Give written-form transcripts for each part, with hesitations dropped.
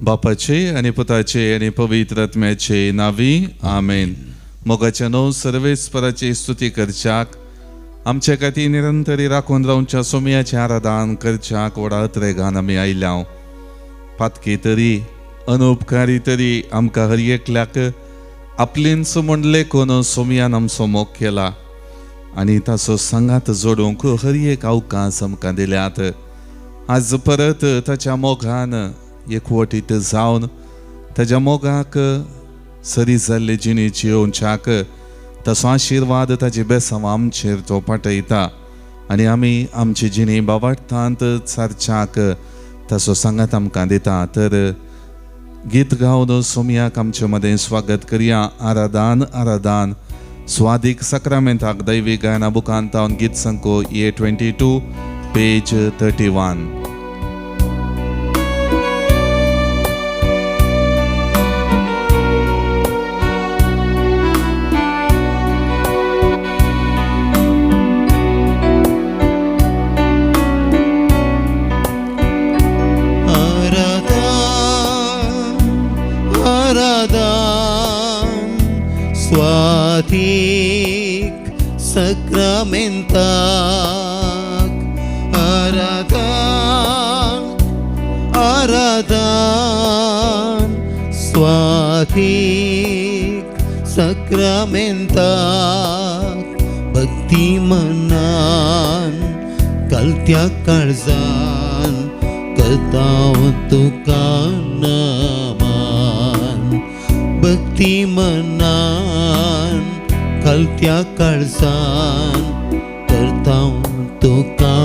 बापाचे आणि पुताचे आणि पवित्र आत्म्याचे नावी आमेन. मोगाच्या न्हू सर्वेस्पराची स्तुती करच्याक, आमच्या खातीर निरंतरी राखून रावच्या सोमयाचे आराधन करच्याक व्हडा अत्रेगान आमी आयल्या. पातकी तरी अनुपकारी तरी आमकां हर एकल्याक आपलींच म्हणले कोण सोमयान आमचो मोग केला आनी ताचो सांगात जोडूंक हर एक अवकाश आमकां दिल्यात. आज परत ताच्या मोगान एकवटीत जावन ताच्या मोगाक सरी जाल्ले जिणेची येवच्याक तसो आशिर्वाद ताची बेसांव आमचेर तो पाठयता आनी आमी आमची जिणी बाबार्थांत सारच्याक तसो सांगात आमकां दिता. तर गीत गावन सोमयाक आमचे मदें स्वागत करया. आराधन आराधन स्वादीक सक्रामेंताक दैवी गायना बुकांत गीत संको A22 पेज 31. स्वादिक सक्रामेंताक आराधन आराधन स्वादिक सक्रामेंताक भक्ती मनान कलत्या काळजान करतांव तुका नमन. भक्ती मनान कलत्या काळजान करतांव तुका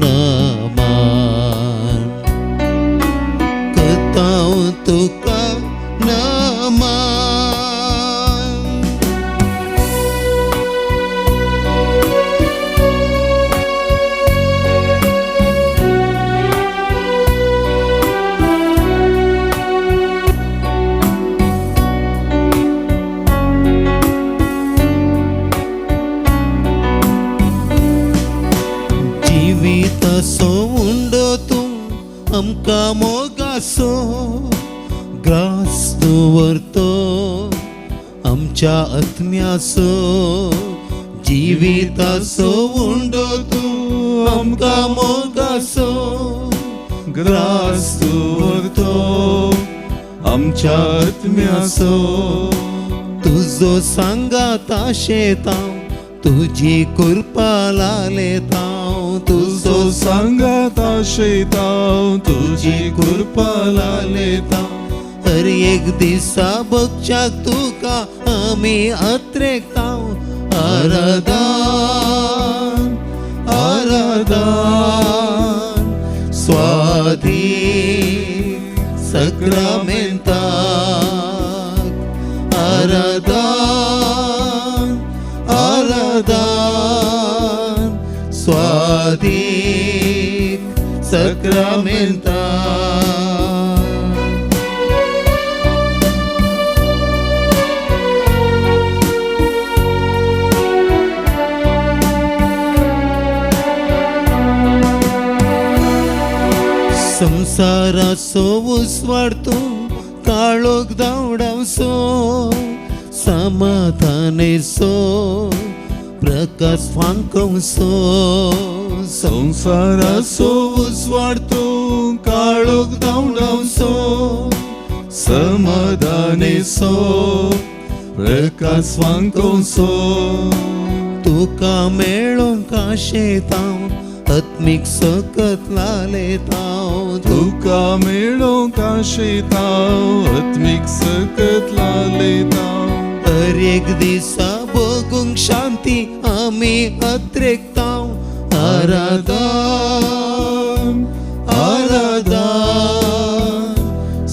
नमन. करतांव तुका नमन. जिवितासो उंडो तूं आमकां मोगासो ग्रास दवरतो आमच्या आत्म्याचो. जिवितासो उंडो तूं आमकां मोगासो ग्रास दवरतो आमच्या आत्म्याचो. तुजो सांगात आशेतांव तुजी कृपा लालेतांव. तुजो सांगात आशेतांव तुजी कृपा लालेतांव. हर एक दिसा भोगच्याक तुका आमी अत्रेकतांव. आराधन आराधन स्वादीक सक्रामेंताक आराधन आराधन स्वादीक सक्रामेंताक. संसाराचो उसवाड तूं काळोख धांवडावसो समाधानेसो प्रकाश फांकवसो. संसाराचो उसवाड तूं काळोख धांवडावसो समाधानेसो प्रकाश फांकवसो. तुका मेळोंक आशेतांव आत्मीक सकत लालेतांव. तुका मेळोंक आशेतांव आत्मीक सकत लालेतांव. हर एक दिसा भोगूंक शांती आमी अत्रेकतांव. आराधन आराधन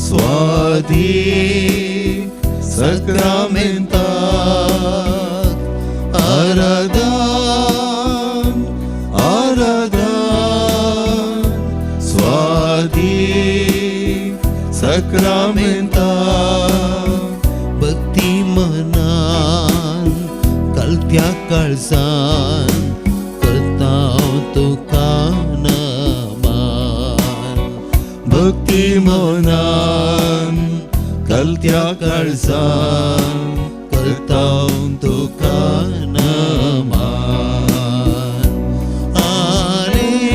स्वादीक सक्रामेंताक आराधन आराधन स्वादीक सक्रामेंताक. भक्ती मनान कलत्या काळजान करतांव तुका नमन. भक्ती मनान कलत्या काळजान करता तुका नमन. Hallelujah,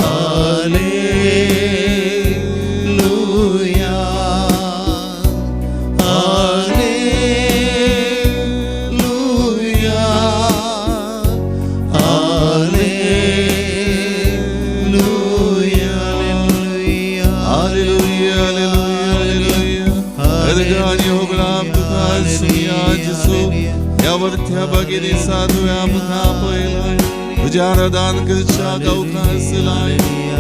hallelujah, hallelujah, hallelujah, hallelujah, hallelujah. अर्गानी होगळाम तुका सुया जिसू यावरथ्या भगिनी साधुया मुखा पयलाय तुझ्या आराधन करच्या गावका असलाय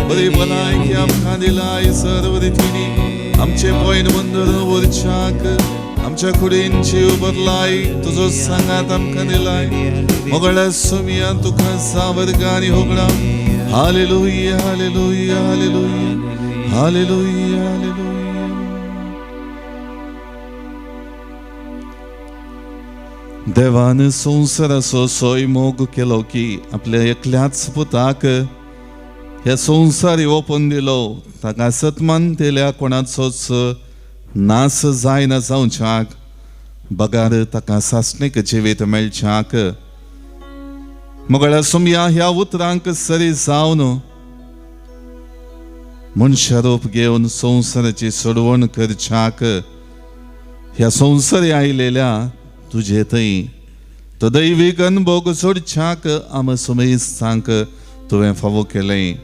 बरी भलाय की आमका दिलाय सर्व रितीनी आमचे पॉईंट बंदर वरच्याक आमच्या कुडींची उबरलाय तुझो सांगात आमका दिलाय मोगळा सुमिया तुका सावर्गानी होगळा. Hallelujah, hallelujah, hallelujah, hallelujah, hallelujah. देवान संसाराचो सोय मोग केलो की आपल्या एकल्याच पुताक ह्या संसारी ओपून दिलो ताका सतमान तेल्या कोणाचोच नास जायना जावच्याक बगार ताका सासणीक जिवीत मेळच्याक. मोगळ्या सुमया ह्या उतरांक सरी जावन मनशा रूप घेवन संसाराची सोडवण करच्याक ह्या संसारी आयलेल्या तुझे थंय तो दैवीक अनुभव सोडच्याक आम सुमेस्तांक तुवें फावो केलें.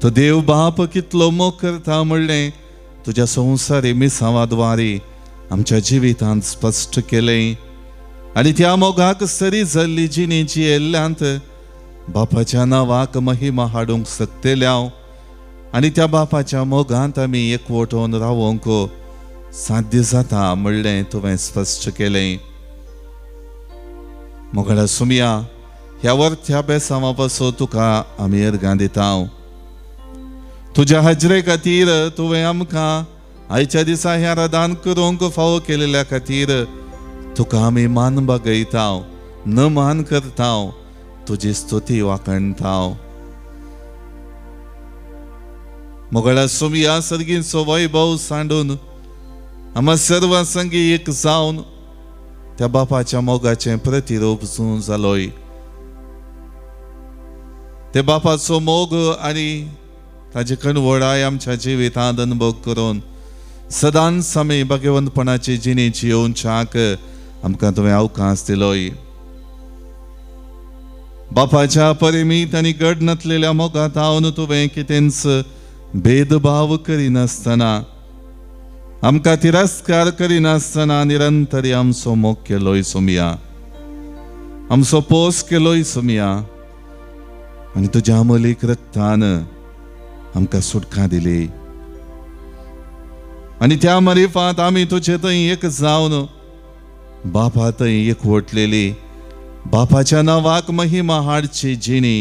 तो देव बाप कितलो मोग करता म्हणलें तुझ्या संसारी मिसावाद्वारे आमच्या जिवितांत स्पश्ट केलें आनी त्या मोगाक सरी जाल्ली जिणेची येल्ल्यांत बापाच्या नांवाक महिमा हाडूंक शकतेल्या आनी त्या बापाच्या मोगांत आमी एकवटून रावोंक साध्य जाता म्हणलें तुवें स्पश्ट केलें. मोगळा सुमया ह्या वरथ्या बेसांवा पासो तुका आमी अर्गां दिता. तुज्या हजरे खातीर तुवें आमकां आयच्या दिसा हें आराधन करूंक फावो केलेल्या खातीर तुका आमी मान बागयता न मान करता तुजी स्तुती वाखणता. मोगळा सुमया सर्गीचो वैभव सांडून आम्हा सर्व संगी एक जावन त्या बापाच्या मोगाचें प्रतिरूप जालोय. ते बापाचो मोग आनी ताजी कणवडाय आमच्या जिवितांत अनुभव करून सदांच समय भगवंतपणाची जिणी जियोवच्याक आमकां तुवें अवकाश दिलोय. बापाच्या परिमीत आनी घड नसलेल्या मोगात हावन तुवें कितेंच भेदभाव करिनासतना आमकां तिरस्कार करिनासतना निरंतरी आमचो मोग केलोय सुमया, आमचो पोस केलोय सुमया आनी तुज्या अमोलीक रक्तान आमकां सुटका दिली. आनी त्या मरिफांत आमी तुजे थंय एक जावन बापा थंय एकवटलेली बापाच्या नांवाक महिमा हाडची जिणी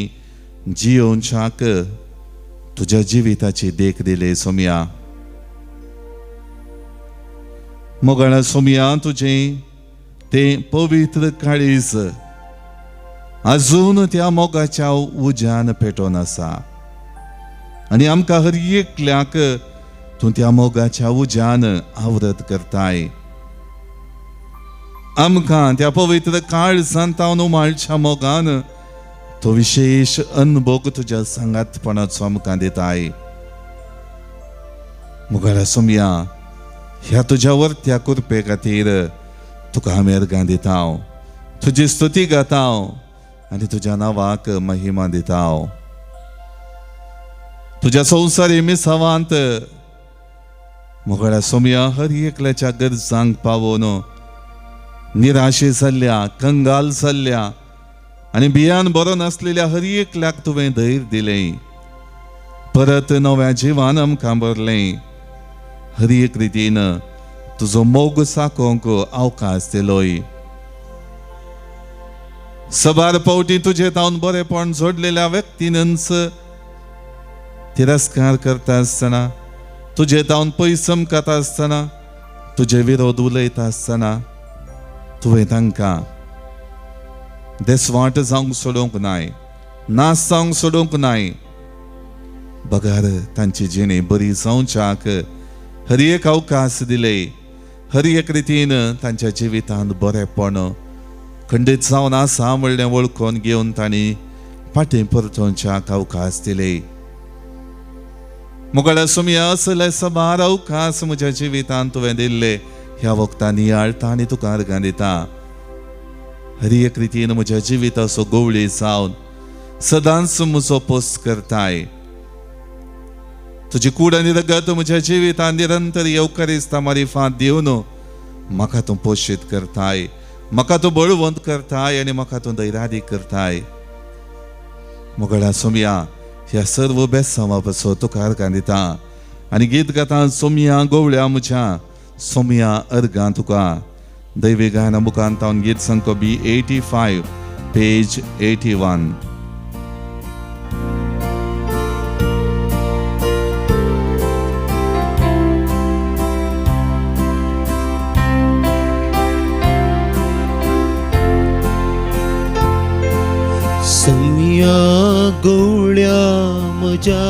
जियोवच्याक तुज्या जिविताची देख दिली सुमया. मोगळा सुमया तुजें तें पवित्र काळीज अजून त्या मोगाच्या उज्यान पेटोवन आसा आनी आमकां हर एकल्याक तूं त्या मोगाच्या उज्यान आवरत करताय. आमकां त्या पवित्र काळजांतावन उमाळच्या मोगान तो विशेष अनुभव तुज्या सांगातपणाचो आमकां दिताय. मोगळा सुमया ह्या तुज्या वर्त्या कृपे खातीर तुका आमी अर्गां दिता, तुजी स्तुती गाता आनी तुज्या नांवाक महिमा दिता. तुज्या संवसारी मिसावांत मोगळ्या सुमया हर एकल्याच्या गरजांक पावोवन निराशे जाल्ल्या कंगाल जाल्ल्या आनी बियान बरो नासलेल्या हर एकल्याक तुवें धैर्य दिलें, परत नव्या जिवान आमकां भरलें. हर एक रितीन तुजो मोग साकोंक अवकाश दिलोय. सबार पावटी तुजे तावन बरेपण जोडलेल्या व्यक्तींच तिरस्कार करता आसतना, तुजे तावन पयसम करता आसतना, तुजे विरोध उलयता आसतना तुवें तांकां देसवाट जावंक सोडूंक नाय, नास जावंक सोडूंक नाय. बगार तांची जिणे बरी जावच्याक हर एक अवकाश दिले. हर एक रितीन तांच्या जिवितांत बरेपण खंडीत जावन आसा म्हणलें वळखून घेवन तांणी फाटीं परतोवच्याक अवकाश दिले. मुगळा सुमया असले सबार अवकाश म्हज्या जिवितांत तुवें दिल्ले ह्या वखदां नियाळटा आनी तुका अर्गां दिता. हर एक रितीन म्हज्या जिविताचो गवळी जावन सदांच म्हजो पोस करताय. तुजी कूड आनी रगत म्हज्या जिवितांत निरंतर येवकारिस्ता मारिफांत दिवन म्हाका तूं पोशीत करताय, म्हाका तूं बळवंत करताय आनी म्हाका तूं धैर्यादी करताय. मुगळा सोमया ह्या सर्व बेसांवा पासो तुका अर्गां दिता आनी गीत गाता सोमया गवळ्या म्हज्या सोमया अर्गां तुका. दैवी गायना मुखांत हांव गीत संख्या B85 पेज 81. सोमया गवळ्या म्हज्या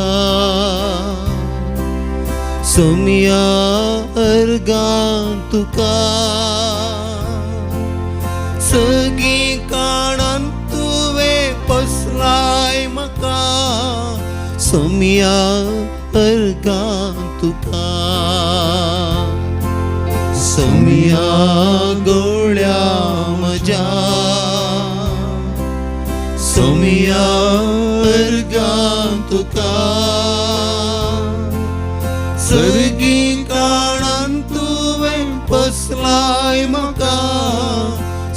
सोमया अर्गां तुका. सगळी काणान तुवें पसलाय म्हाका सोमया अर्गां तुका. सोमया गवळ्या म्हज्या सोमया अर्गां तुका. सर्गी काणान तुवें पसलाय म्हाका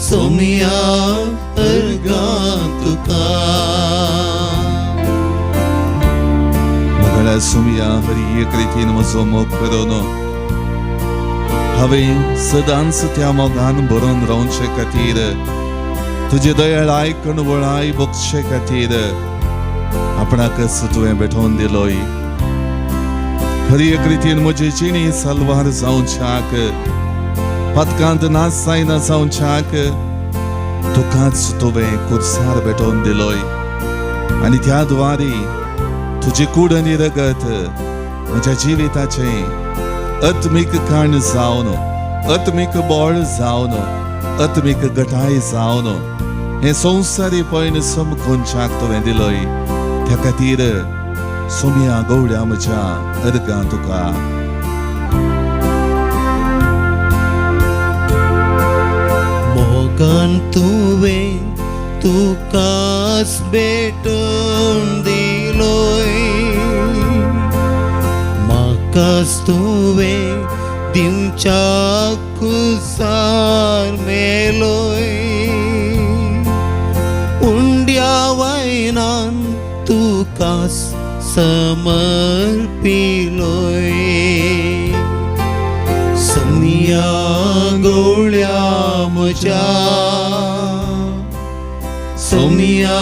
सोमया अर्गां तुका. मुगळा सोमया हर एक रितीन म्हजो मोग करून हांवें सदांच त्या मोगान भरून रावचे खातीर तुजे दयाळाय कणवळाय बक्षे खातीर आपणाकच तुवें भेटोवन दिलोय. हर एक रितीन म्हजी जिणी साल्वार जावच्याक पथकांत नाच जायना जावच्याक तुकाच तुवें कुर्सार भेटोवन दिलोय. आनी त्या द्वारे तुजी कूड आनी रगत म्हज्या जिविताचें आत्मीक खाण जावन आत्मीक बळ जावन आत्मीक घटाय जावन हे संवसारी पयन समकोवच्याक तुवें दिलोय. त्या खातीर सोमया गवळ्या म्हज्या अर्गां तुका. मोगान तुवें तुकाच भेटोवन दिलोय. म्हाकाच तुवें दिवच्याक खुसार मेलोय. उंड्या वायनान तुकाच समर्पिलोय. सोमया गवळ्या म्हज्या सोमया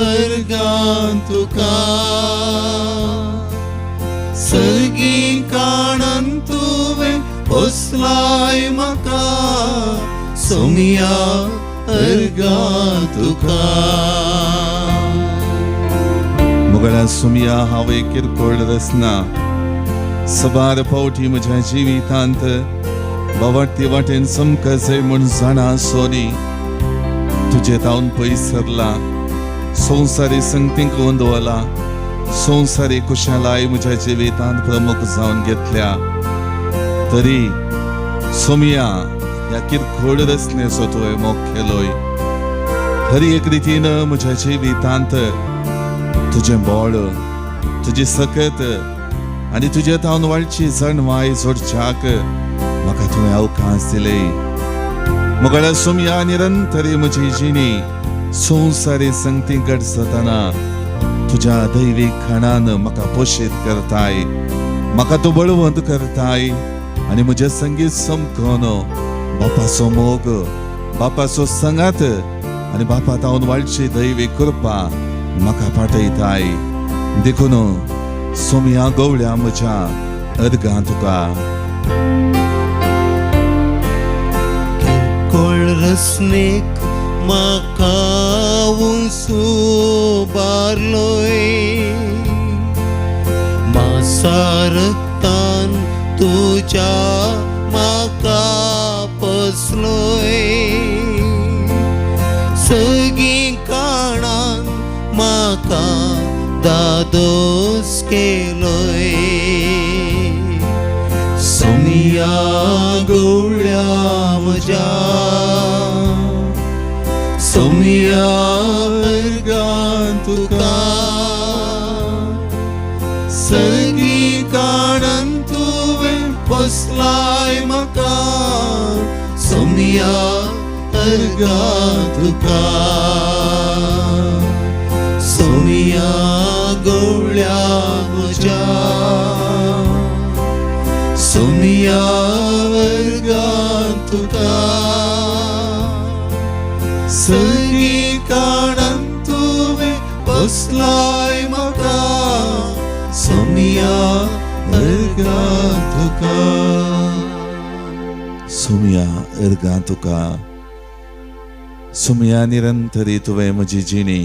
अर्गां तुका. सर्गी काणान तुवें पोसलाय म्हाका सोमया अर्गां तुका. मुगळा सोमया हांवें किरकोळ रचना सबार फावटी म्हज्या जिवितांत बावटती वाटेन समकजय म्हूण जाणा सोनी तुजे तावन पयस सरला. संवसारी संगतीक वंदवला. संवसारी कुशालाय म्हज्या जिवितांत प्रमुख जावन घेतल्या. तरी सोमया ह्या किरकोळ रचनेचो तुवें मोग केलोय. हर एक रितीन म्हज्या जिवितांत तुजें बळ तुजी सकत आनी तुजे तावन वाडची जणवाय जोडच्याक म्हाका तुवें अवकाश दिले. मुगळा सोमया निरंतरी म्हजी जिणी संवसारी संगती घट जाताना तुज्या दैवीक खाणान म्हाका पोशीत करताय. म्हाका तूं बळवंत करताय आनी म्हजें संगीत समकोवन बापाचो मोग बापाचो संगात आनी बापा तावन वाडची दैवीक कृपा म्हाका पाठयताय. देखून सोमया गवळ्या म्हज्या अर्गां तुका. किरकोळ रचनेक म्हाका उंचू बारलोय. सारतान तुझ्या म्हाका पोसलोय सगळी काणान म्हाका दादोस केलोय सोमिया गवळ्या म्हज्या सोमिया वर्गान तुका सगळी काणान तुवें पोसलाय म्हाका सोमिया वर्गान तुका सोमिया गवळ्या म्हज्या सोमिया वर्गान तुका सगळी काणान तुवें पोसलाय म्हाका सोमिया वर्गान तुका सोमिया अर्गां तुका सोमिया निरंतरी तुवें म्हजी जिणी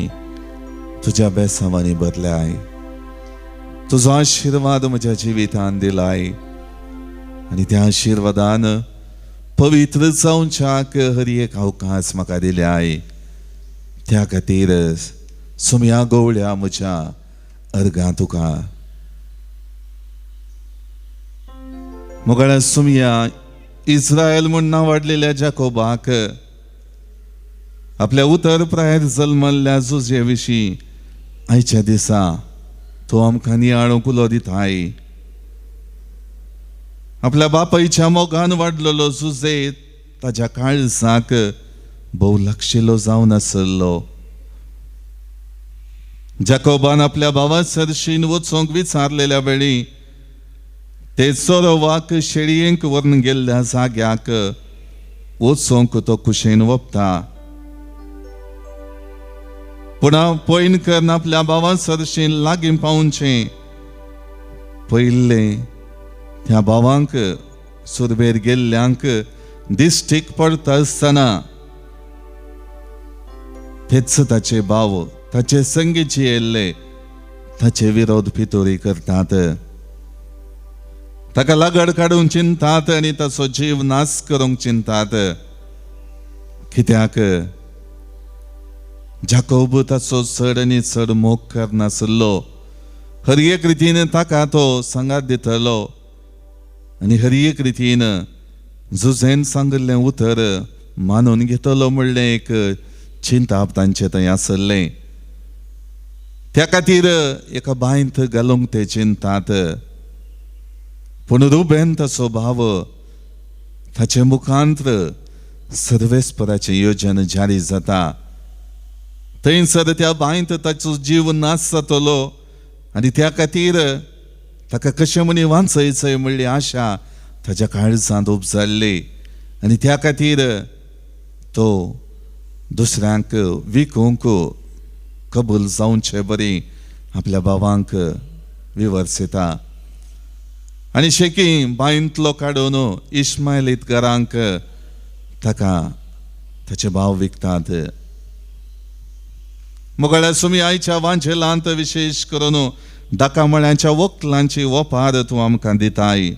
तुझ्या बेसांवांनी बदलाय तुजो आशिर्वाद म्हज्या जिवितान दिलाय आनी त्या आशिर्वादान पवित्र जावच्याक हर एक अवकाश म्हाका दिल्याय त्या खातीर सोमिया गवळ्या म्हज्या अर्गां तुका मोगळ्या सोमिया इस्रायल म्हूण नांव वाडलेल्या जाकोबाक आपल्या उतर प्रायर जल्मल्ल्या जुजे विशीं आयच्या दिसा तो आमकां नियाळो उलो दिताय आपल्या बापायच्या मोगान वाडलेलो जुजे ताच्या काळजाक भोव लागशिल्लो जावन आसलो जाकोबान आपल्या भावा सरशीन वचोंक विचारलेल्या वेळी ते चोरोवाक शेळयेंक व्हरून गेल्ल्या जाग्याक वचोंक तो कुशेन वपता पूण पयन करन आपल्या भावा सरशीन लागीं पावचे पयले त्या भावांक सुरबेर गेल्ल्यांक दिश्टीक पडटा आसतना तेच ताचे भाव ताचे संगीची येल्ले ताचे विरोध पितोरी करतात ताका लागड काडून चिंतात आनी ताचो जीव नाश करूंक चिंतात कित्याक जाकोब ताचो चड आनी चड मोग करनासलो हर एक रितीन ताका तो सांगात दितलो आनी हर एक रितीन जुजेन सांगिल्लें उतर मानून घेतलो म्हणलें एक चिंताप तांचे थंय आसलें त्या खातीर एका बांयंत घालूंक ते चिंतात पूण रुबेन ताचो भाव ताचे मुखांत्र सर्वेस्पराचें येवजन जारी जाता थंयसर त्या बांयंत ताचो जीव नाश जातलो आनी त्या खातीर ताका कशें म्हणी वाचयचंय म्हणली आशा ताच्या काळजांत उपजाल्ली आनी त्या खातीर तो दुसऱ्यांक विकूंक कबूल जावचे बरी आपल्या भावांक विवर्सिता आनी शेकी बांयंतलो काडून इश्माएलीत घरांक ताका ताचे भाव विकतात मोगळ्या सुमी आयच्या वांजेलांत विशेष करून दाकामळ्याच्या वक्लांची वपार तूं आमकां दिताय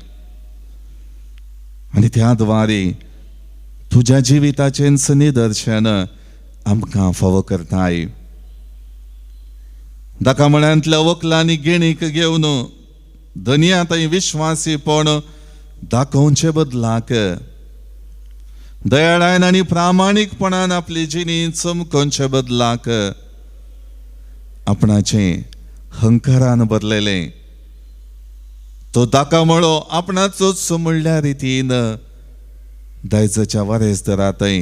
आनी त्या द्वारे तुज्या जिविताचें निदर्शन आमकां फावो करताय दाकामळ्यांतल्या वक्लांनी गिणीक घेवन दुनिया थंय विश्वासीपण दाखोवचे बदलाक दयाळान आनी प्रामाणीकपणान आपली जिणी चमकोवचे बदलाक आपणाचें हंकारान बदलेले तो दाकामळो आपणाचोच म्हणल्या रितीन दायजाच्या वारेसदारांतय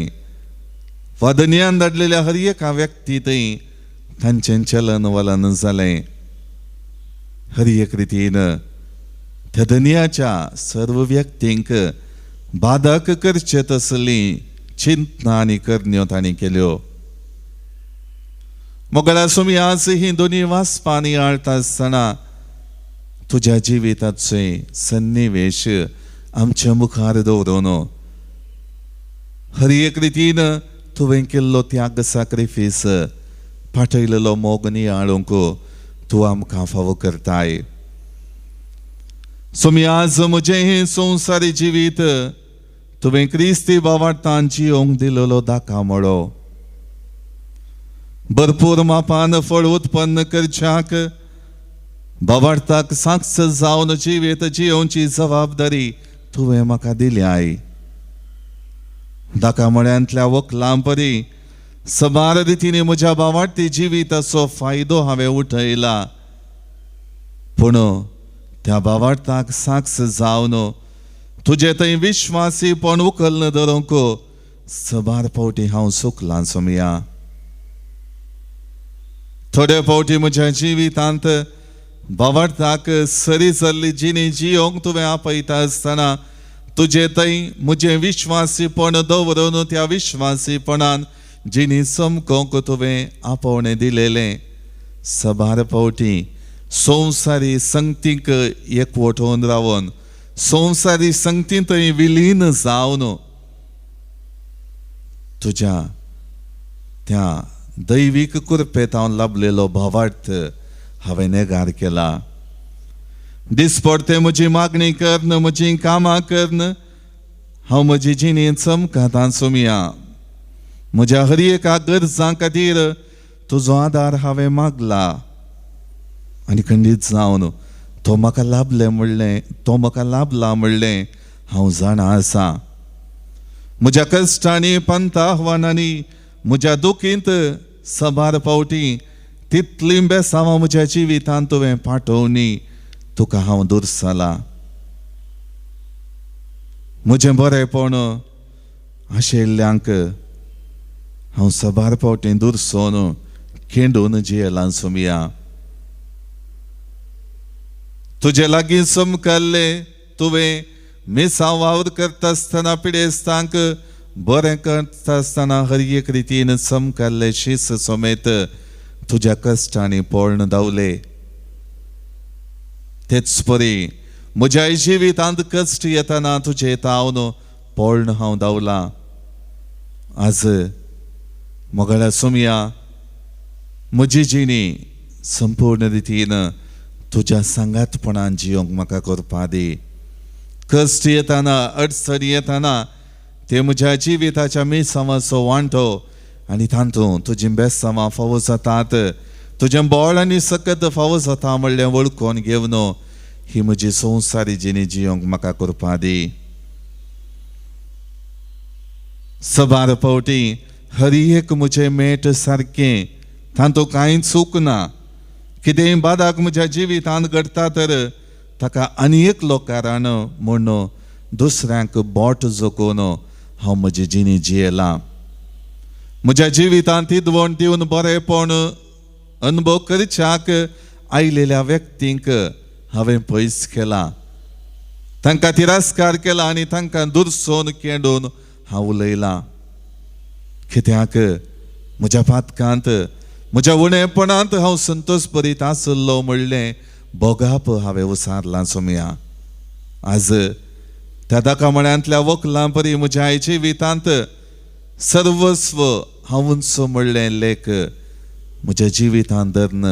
वा दुनियान धाडलेल्या हर एका व्यक्तींतय तांचें चलन वलन जालें हर एक रितीन त्या दुनियाच्या सर्व व्यक्तींक बाधक करचे तसली चिंतना आनी करण्यो तांणी केल्यो मोगळ्या सुमी आज ही दोनी वाचपांनी आळटा आसतना तुज्या जिविताचे सन्निवेश आमच्या मुखार दवरून हर एक रितीन तुवें केल्लो त्याग सॅक्रिफीस पाठयलेलो मोग नियाळूंक तूं आमकां फावो करताय सोमी आज मुझे हे संसारी जिवीत तुवें क्रिस्ती भावार्थान जियोंक दिलेलो दाखलो भरपूर मापान फळ उत्पन्न करच्याक भावार्थाक साक्ष जावन जिवीत जियोवची जबाबदारी तुवें म्हाका दिल्याय. दाखमळ्यांतल्या वखलां परी सबार रितीने म्हज्या भावार्थी जिविताचो फायदो हांवें उठयला, पूण त्या भावार्थाक साक्ष जावन तुजे थंय विश्वासीपण उखलून धरूंक सबार फावटी हांव चुकलां सोमया. थोडे फावटी म्हज्या जिवितांत भावार्थाक सरी चल्ली जिणी जियोंक तुवें आपयता आसतना तुजे थंय म्हजें विश्वासीपण दवरून त्या विश्वासीपणान जिणी समकोंक तुवें आपोवणें दिलेलें. सबार फावटी संवसारी संगतीक एकवटून रावन संवसारी संगती थंय विलीन जावन तुज्या त्या दैवीक कृपेत हांव लाभलेलो भावार्थ हांवें नेगार केला. दिसपडते म्हजी मागणी करन, म्हजी कामां करन हांव म्हजी जिणी चमकातां सोमया. म्हज्या हर एका गरजां खातीर तुजो आदार हांवें मागला आनी खंडीत जावन तो म्हाका लाभले म्हणलें, तो म्हाका लाभला म्हणलें हांव जाणा आसा. म्हज्या कश्टांनी पंता आव्हानांनी म्हज्या दुखींत सबार फावटी तितली बेसांवां म्हज्या जिवितांत तुवें पाठोवनी तुका हांव दुर्सला. म्हजें बरेंपण आशिल्ल्यांक हांव सबार फावटी दुर्सोन खेंडून जियेलां सोमया. तुजे लागीं समकल्ले तुवें मिसांव वावर करता आसतना पिडेस्तांक बरें करता आसतना हर एक रितीन समकल्ले शीस समेत तुज्या कश्टांनी पोळण दावले. तेच परी म्हज्या जिवितांत कश्ट येतना तुजे तावन पोळण हांव दावला. आज मोगळ्या सोमया म्हजी जिणी संपूर्ण रितीन तुज्या सांगातपणान जियोंक म्हाका करपा दी. कश्ट येताना अडचणी येताना ते म्हज्या जिविताच्या मिसांवाचो वांटो आनी तातूंत तुजी बेसांवां फावो जातात, तुजें बोळ आनी सकत फावो जाता म्हणलें वळखून घेवन ही म्हजी संवसारी जिणी जियोंक म्हाका करपा दी. सबार फावटी हर एक म्हजें मेट सारकें, तातूंत कांय चूक ना. कितेंय बादाक म्हज्या जिवितांत घडटा तर ताका आनी एकलो कारण म्हूण दुसऱ्यांक बोट जोखून हांव म्हजी जिणी जियेलां. म्हज्या जिवितांत इदवण दिवन बरेंपण अनुभव करच्याक आयलेल्या व्यक्तींक हांवें पयस केला, तांकां तिरस्कार केला आनी तांकां दुर्सोन केंडून हांव उलयलां. कित्याक म्हज्या पातकांत म्हज्या उणेपणांत हांव संतोश भरीत आसलो म्हणलें बोगाप हांवें उसारलां सोमया. आज त्या दाखमळ्यांतल्या वखलां परी म्हज्या जिवितांत सर्वस्व हांवूंचो म्हणलें लेख म्हज्या जिवितांत धरन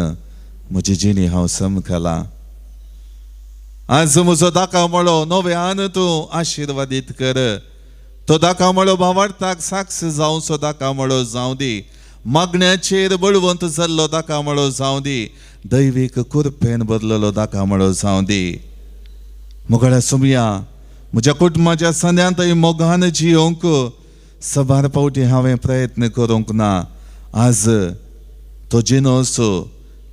म्हजी जिणी हांव समकलां. आज म्हजो दाखमळो नव्यान तूं आशिर्वादीत कर. तो दाखमळो भावार्थाक साक्ष जावचो दाखमळो जावं दी. मागण्याचेर बळवंत जाल्लो दाखमळो जावं दी. दैवीक कृपेन भरलेलो दाखमळो जावं दी. मोगळ्या सोमया म्हज्या कुटुंबाच्या सद्यांतय मोगान जियोंक सबार फावटी हांवें प्रयत्न करूंक ना. आज तो जिनोस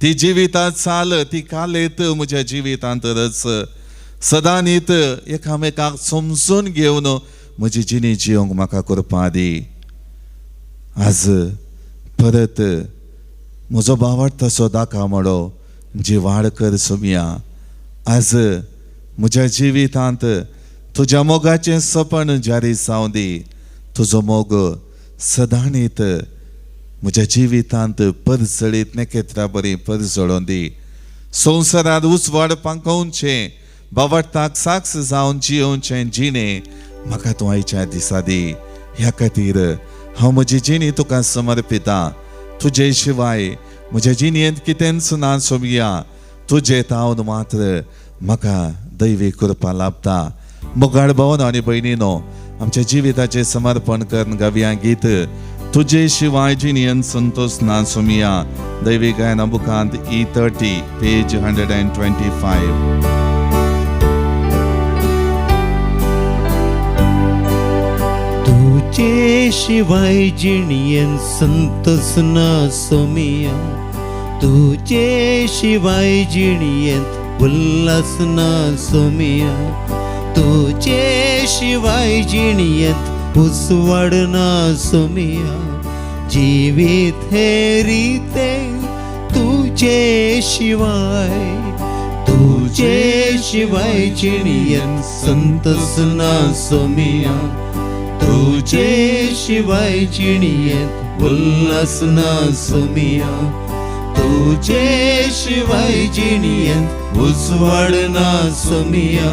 ती जिवितांत चाल, ती कालेत म्हज्या जिवितांत रच. सदांनीत एकामेकाक समजून घेवन म्हजी जिणी जियोंक म्हाका करपा दी. आज परत म्हजो भावार्थाचो दाखमळो जिवाड कर सोमया. आज म्हज्या जिवितांत तुज्या मोगाचें सपन जारी जावं दी. तुजो मोग सदांनीत म्हज्या जिवितांत परजळीत नेकेत्रा बरी परजळोवन दी. संवसारांत उजवाड पांकोवचें, भावार्थाक साक्ष जावन जियोवचें जिणें म्हाका तूं आयच्या दिसा दी. ह्या खातीर हांव म्हजी जिणी तुका समर्पितां. तुजे शिवाय म्हज्या जिणेंत कितेंच ना सोमया. तुजे तावन मात्र म्हाका दैवी कृपा लाभता. मोगाळ भावन आणि बहिणीनो, आमच्या जिविताचे समर्पण करून गावया गीत तुझे शिवाय जिनियन संतोष ना सुमिया. दैवी गायना बुकांत E30 पेज 125. तुझे शिवाय जिणियन संतोष ना सोमिया. तुझे शिवाय जिणियन उल्हास ना सोमिया. तुझे शिवाय जिणियत उसवड ना सोमिया. जीवित हे रीते तुझे शिवाय. तुझे शिवाय जिणियत संतोष ना सोमिया. तुझे शिवाय जिणियत उल्हास ना सोमिया. तुझे शिवाय जिणियत उसवड ना सोमिया.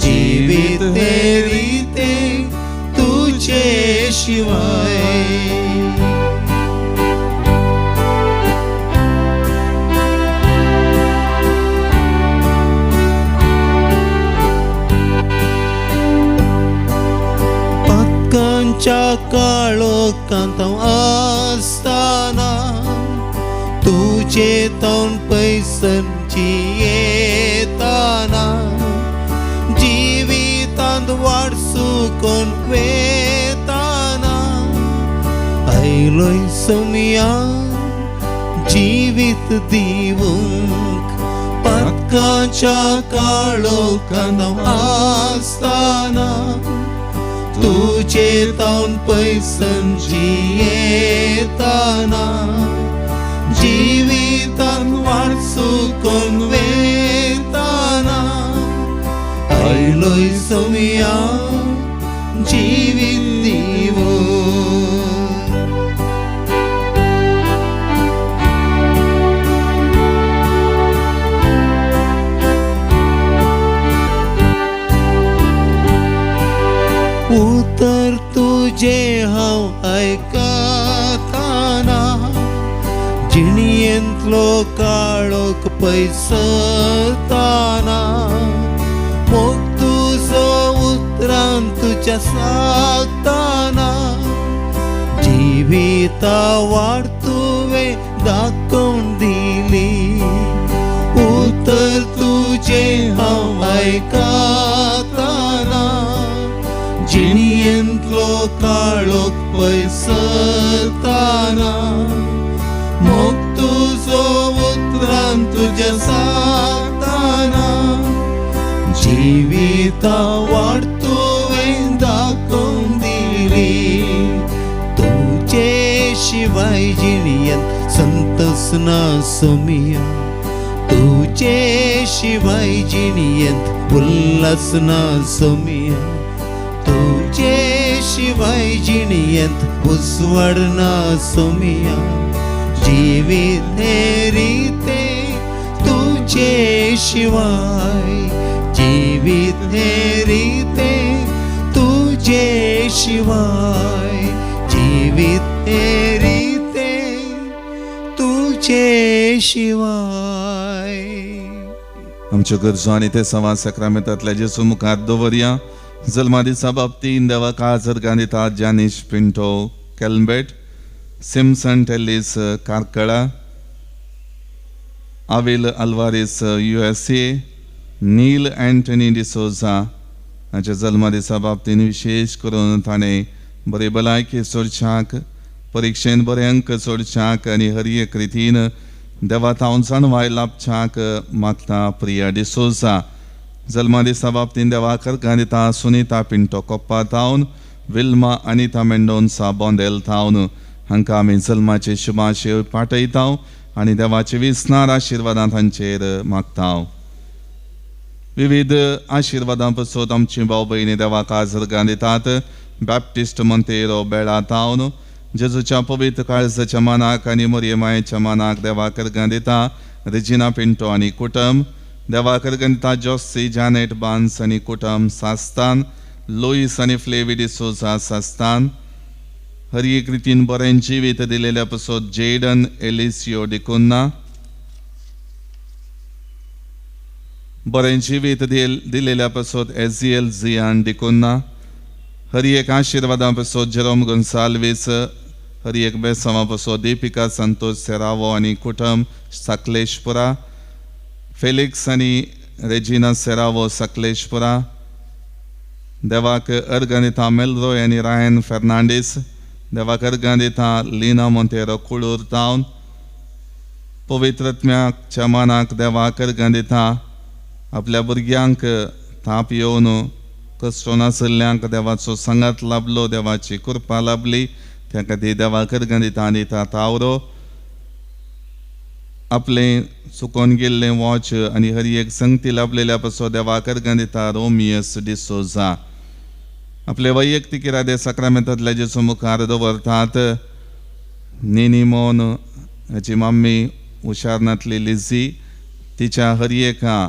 जीवित तेरी ते तुझे शिवाय. पत्कांच्या काळोखांत असताना तुझे तोंड पैसांची येताना. जीवितांत वाट सुकून वेताना. आयलोय सोमिया जीवित दिवूंक. पत्काच्या काळोखांत असताना तुझे तोंड पैसांची येताना. जीवितांत वाट सुकून वेताना. आयलोय सोमिया जीवित दिवूंक. उतर तुझे हांव आयकताना. जिणियेंतलो काळोख पयसताना. मोग तुजो उतरान तुझ्या सांगताना. जिविता वाट तुवें दाखोवन दिली. उतर तुझे हांव आयकताना. जिणियेंतलो काळोख पयसताना. मोग तुजो उतरान तुझ्या सांगताना. जीविता वाट तुवें दाखोवन दिली. तुझे शिवाय जिणियत संतोष ना सोमिया. तुझे शिवाय जिणियत उल्हास ना सोमिया. तुझे शिवाय जिणियत उसवड ना सोमिया. जीवित हे रीते तुझे शिवाय. जीवित हे रीते तुझे शिवाय. जीवित हे रीते तुझे शिवाय. आमच्यो गरजो आनी ते संवाद सक्रामेंतांतल्या जेजू मुखार दवरया. जल्मा दिसा बाबतीन देवाक आजर गांदिता जानिश पिंटो केल्मबेट, सिमसन टेलिस कारकळा, आविल अल्वारिस USA, नील अँटनी डिसोजा हाच्या जल्मा दिसा बाबतीन विशेष करून ताणें बरे भलायकी सोडच्याक, परिक्षेन बरे अंक सोडच्याक आनी हर एक रितीन देवा तावन जाणवाय लाभच्याक मागता प्रिया डिसोजा. जल्मा दिसा बाबतीन देवाकर गांदिता सुनीता पिंटो कोप्पा तावन, विल्मा अनिता मेंडोन्सा बोंदेल तावन हांकां आमी जल्माचे शुभाशय पाठयता आनी देवाचे विस्नार आशिर्वादां तांचेर मागता. विविध आशिर्वादां पासत आमची भाव भयणी देवाक आजर गांदितात. बॅप्टिस्ट मोंतेरो बेळा तावन जेजूच्या पवित्र काळजाच्या मानाक आनी मरियमायेच्या मानाक देवाकर गांदिता रेजिना पिंटो आनी कुटुंब. देवाकर गांदिता जॉसी जानेट बान्स आनी कुटुंब सास्तान, लोईस आनी फ्लेवी डिसोजा सास्तान. हर एक रितीन बरें जिवीत दिलेल्या पासत जेडन एलिसियो डिकुन्ना. बरें जिवीत दिलेल्या पासत एझिएल झियान डिकोन्ना, हरी एक आशीर्वादा पासत जेरोम गोन्साल्वीस, हरी एक बेसवा पासत दीपिका संतोष सेरावो आनी कुटुंब सकलेशपुरा, फेलिक्स आनी रेजिना सेरावो सकलेशपुरा, देवाक अर्गनिता मेलरॉय आनी रायन फेर्नांडीस, देवाक अर्गनिता लीना मोंतेरो कुळूर टावन, पवित्रत्म्याच्या मानाक देवाक अर्गनिता आपल्या भुरग्यांक ताप येवन कश्ट नासल्ल्यांक देवाचो संगात लाभलो, देवाची कृपा लाभली, त्या खातीर देवाक अर्गनिता दिता तावरो. आपले चुकोन गेल्लें वॉच आनी हरी एक संगती लाभलेल्या पासो देवाक अर्गनिता रोमियस डिसोजा. आपले वैयक्तीक इरादे साक्रामेंतांतल्या जेचो मुखार दवरतात. नेनी मोन हाची मम्मी हुशारनांतली लिझी, तिच्या हरी एका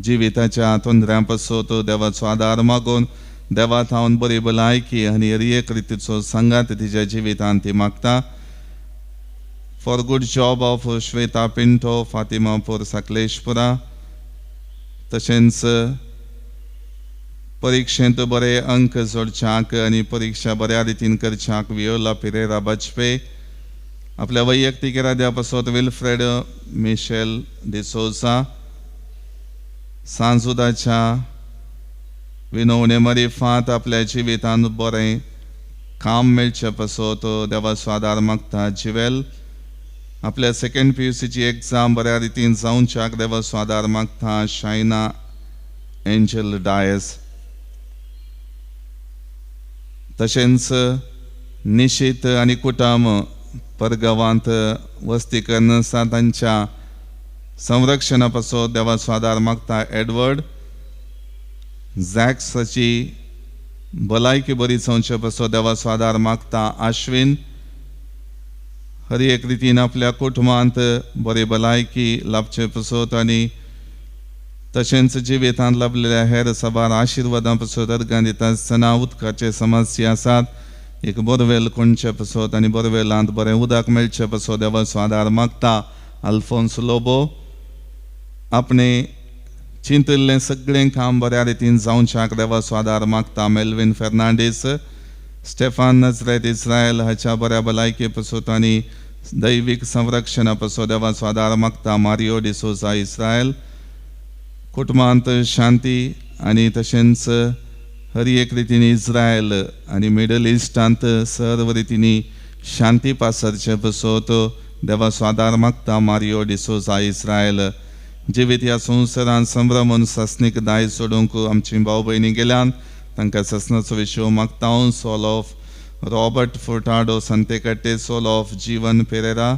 जिविताच्या तोंदऱ्यां पासत देवाचो आदार मागून देवा थावन बरी भलायकी आनी हरी एक रितीचो संगात तिच्या जिवितांत ती मागता. For good job of Shweta Pinto, Fatimapur Sakleshpura. तशेंच परीक्षेंत बरे अंक जोडच्याक आनी परीक्षा बऱ्या रितीन करच्याक वियोला पिरेरा बचपे. आपल्या वैयक्तीक इराद्या पासत विल्फ्रेड मिशेल डिसोजा. सांजुदाच्या विनवणे मरिफांत आपल्या जिवितांत बरें काम मेळचे पासत देवाचो आदार मागता जिवेल. आपल्या सेकंड PUCची एग्जाम बऱ्या रितीन जावच्याक देवाचो आदार मागता शायना एंजल डायस. तशेंच निशीत आनी कुटुंब परगांवांत वस्ती करन आसा तांच्या संरक्षणा पासत देवाचो आदार मागता एडवर्ड. झॅक्साची भलायकी बरी जावचे पासत देवाचो आदार मागता आश्विन. हरी एक रितीन आपल्या कुटुंबांत बरी भलायकी लाभचे पासत आनी तशेंच जिवितांत लाभलेल्या हेर साबार आशिर्वादां पासत अर्गां दिता आसतना उदकाचे समस्या आसात, एक बोरवेल कोणचे पासत आनी बोरवेलांत बरें उदक मेळचे पासत देवाचो आदार मागता अल्फोन्स लोबो. आपणे चिंतिल्लें सगळें काम बऱ्या रितीन जावच्याक देवाचो आदार मागता मेल्विन फेर्नांडीस. स्टेफान नजरेत इस्रायल हाच्या बऱ्या भलायकी पासत आनी दैवीक संरक्षणा पासत देवाचो आदार मागता मारियो डिसोजा इस्रायल. कुटुंबांत शांती आनी तशेंच हरी एक रितीन इस्रायल आनी मिडल इस्टांत सर्व रितीनी शांती पासरचे पासत देवाचो आदार मागता मारियो डिसोजा इस्रायल. जिवीत ह्या संवसारांत संभ्रमून सस्नीक दाय सोडूंक आमची भाव भयणी गेल्यान तांकां ससनाचो विशव मागता. Soul of Robert Furtado Santekatte, soul of Jeevan Pereira,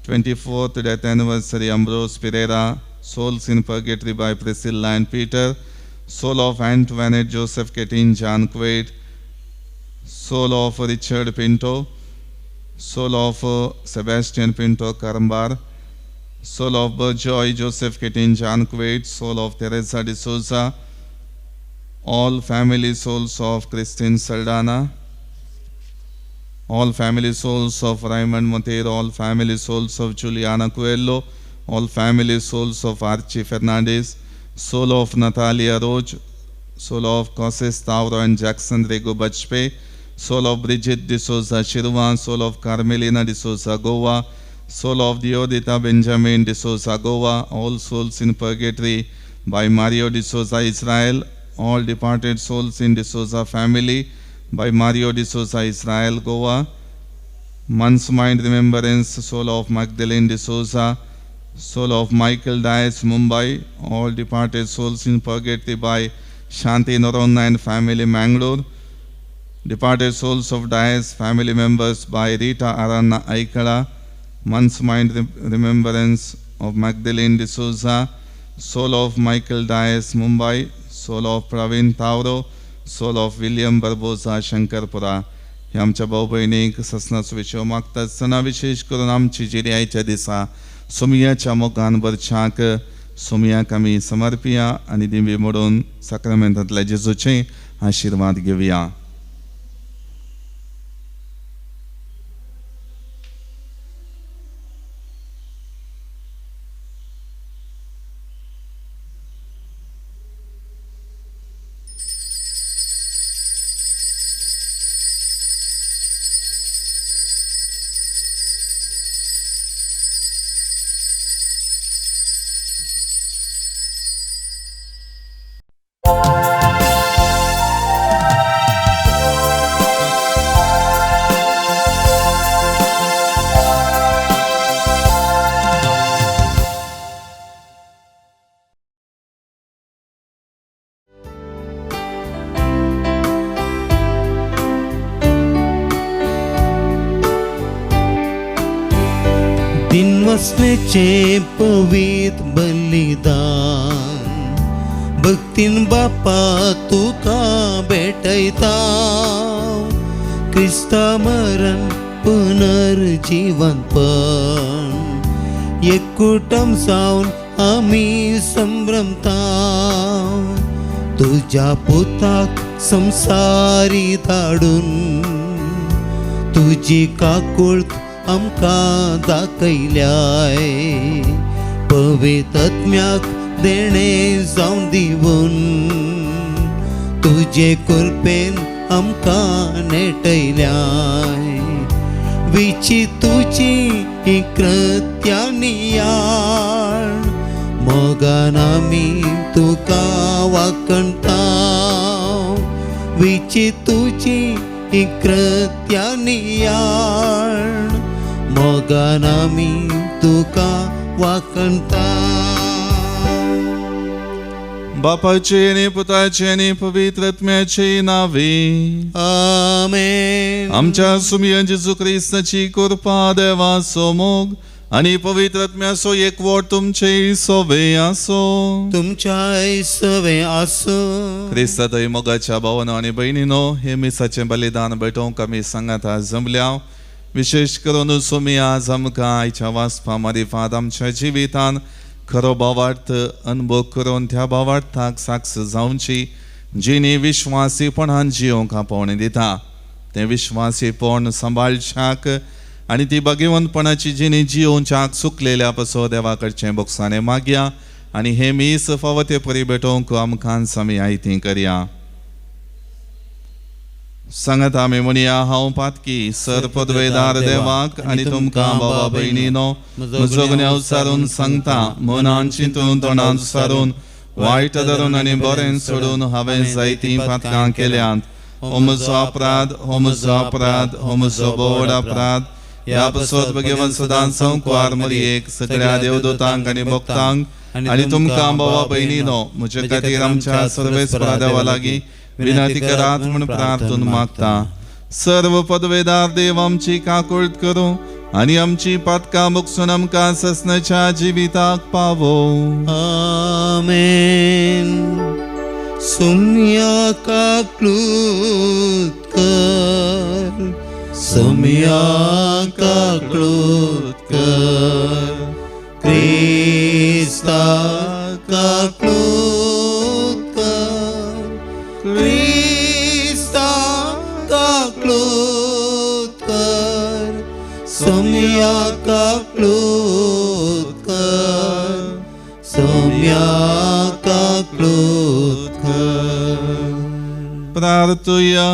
24th death anniversary Ambrose Pereira, souls in purgatory by Priscilla and Peter, soul of Antoinette Joseph Ketin John Quaid, soul of Richard Pinto, soul of Sebastian Pinto Karambar, soul of Berjoy Joseph Ketin John Quaid, soul of Teresa de Souza, all family souls of Christine Saldana, all family souls of Raymond Montero, all family souls of Juliana Coelho, all family souls of Archie Fernandez, soul of Natalia Roach, soul of Cosses Tauro and Jackson Rego Bachpe, soul of Bridget de Souza Shirwan, soul of Carmelina de Souza Goa, soul of Diodita Benjamin de Souza Goa, all souls in purgatory by Mario de Souza Israel, all departed souls in de Souza family by Mario de Souza Israel Goa. Month's mind remembrance, soul of Magdalene de Souza, soul of Michael Dias Mumbai, all departed souls in purgatory by Shanti Noronna and family Mangalore. Departed souls of Dias family members by Rita Arana Aikala. Month's mind remembrance of Magdalene de Souza, soul of Michael Dias Mumbai, soul of Praveen Tauro, soul of William Barbosa Shankarpura. हे आमच्या भाऊ भयणीक ससनाचो विशव मागता आसतना विशेष करून आमची जिर्याच्या दिसा सोमियाच्या मोगान भरच्याक सोमियाक आमी समर्पिया आनी दिवे मोडून साक्रामेंतांतल्या जेजूचे आशिर्वाद घेवया. दिनवसण्याचे पवित्र बलिदान भक्तीन बापा तुका भेटयता क्रिस्ता मरण पुनर्जीवन पण एक कुटुंब जावन आम्ही संभ्रमता तुझ्या पुताक संसारी धाडून तुझी काकुळत आमकां दाखयल्याय पवित्र आत्म्याक देणे जावन दिवून तुझे कृपेन आमकां नेटयल्याय विची तुजी ही कृत्यांनी याळ मोगान आमी तुका वाकणता विची तुजी ही कृत्यांनी याळ मोगान आमी तुका वाकणता बापाचे आणि पुताचे आणि पवित्र आत्म्याचे नावे आमेन. आमच्या सुमिय जेजू ख्रिस्ताची कृपा देवाचो मोग आणि पवित्र आत्म्याचो एकवट तुमचे सोबे आसो तुमच्या सवे आसो. ख्रिस्तातय मोगाच्या भावानो आणि बहिणीनो हे मिसाचे बलिदान भेटोवंक आमी सांगात आज जमल्या विशेष करून सुमी आज आमकां आयच्या वाचपा मारिफात आमच्या जिवितान खरो भावार्थ अनुभव करून त्या भावार्थाक साक्ष जावची जिणी विश्वासीपणान जियोंक पावणे दिता ते विश्वासीपण सांबाळच्याक आणि ती भगिवंतपणाची जिणी जियोवच्याक चुकलेल्या पसो देवा कडचे बोगसाणे मागया आणि हे मीस फावते परी भेटोवंक आमकां समी आयती करया. सांगत आमी म्हणया हांव पातकी सर पदवेदार देवाक आणि तुमकां बाबा भयणीनो म्हजो गुन्यांव सारून सांगता मनान चिंतून तोंडान सारून वायट धरून आनी बरें सोडून हांवें जायतीं पातकां केल्यांत. हो म्हजो अपराध हो म्हजो अपराध हो म्हजो बोड अपराध. ह्या पसत भगिवन सदांच संकवार मरयेक सगळ्या देवदूतांक आनी भक्तांक आनी तुमकां बाबा भयणीनो म्हजे खातीर आमच्या सर्वेस्परा देवा लागीं विनंती करात म्हूण प्रार्थून मागता. सर्व पदवेदार देव आमची काकुळट करूं आनी आमची पातकां मुगसून आमकां ससनाच्या जिविताक पावो. आमेन. सुम्या काकुळट कर सुम्या काकुळट कर क्रिस्ता काकुळट कर क्रिस्ता काकुळट कर सुम्या काकुळट कर सुम्या काकुळट कर. प्रार्थुया.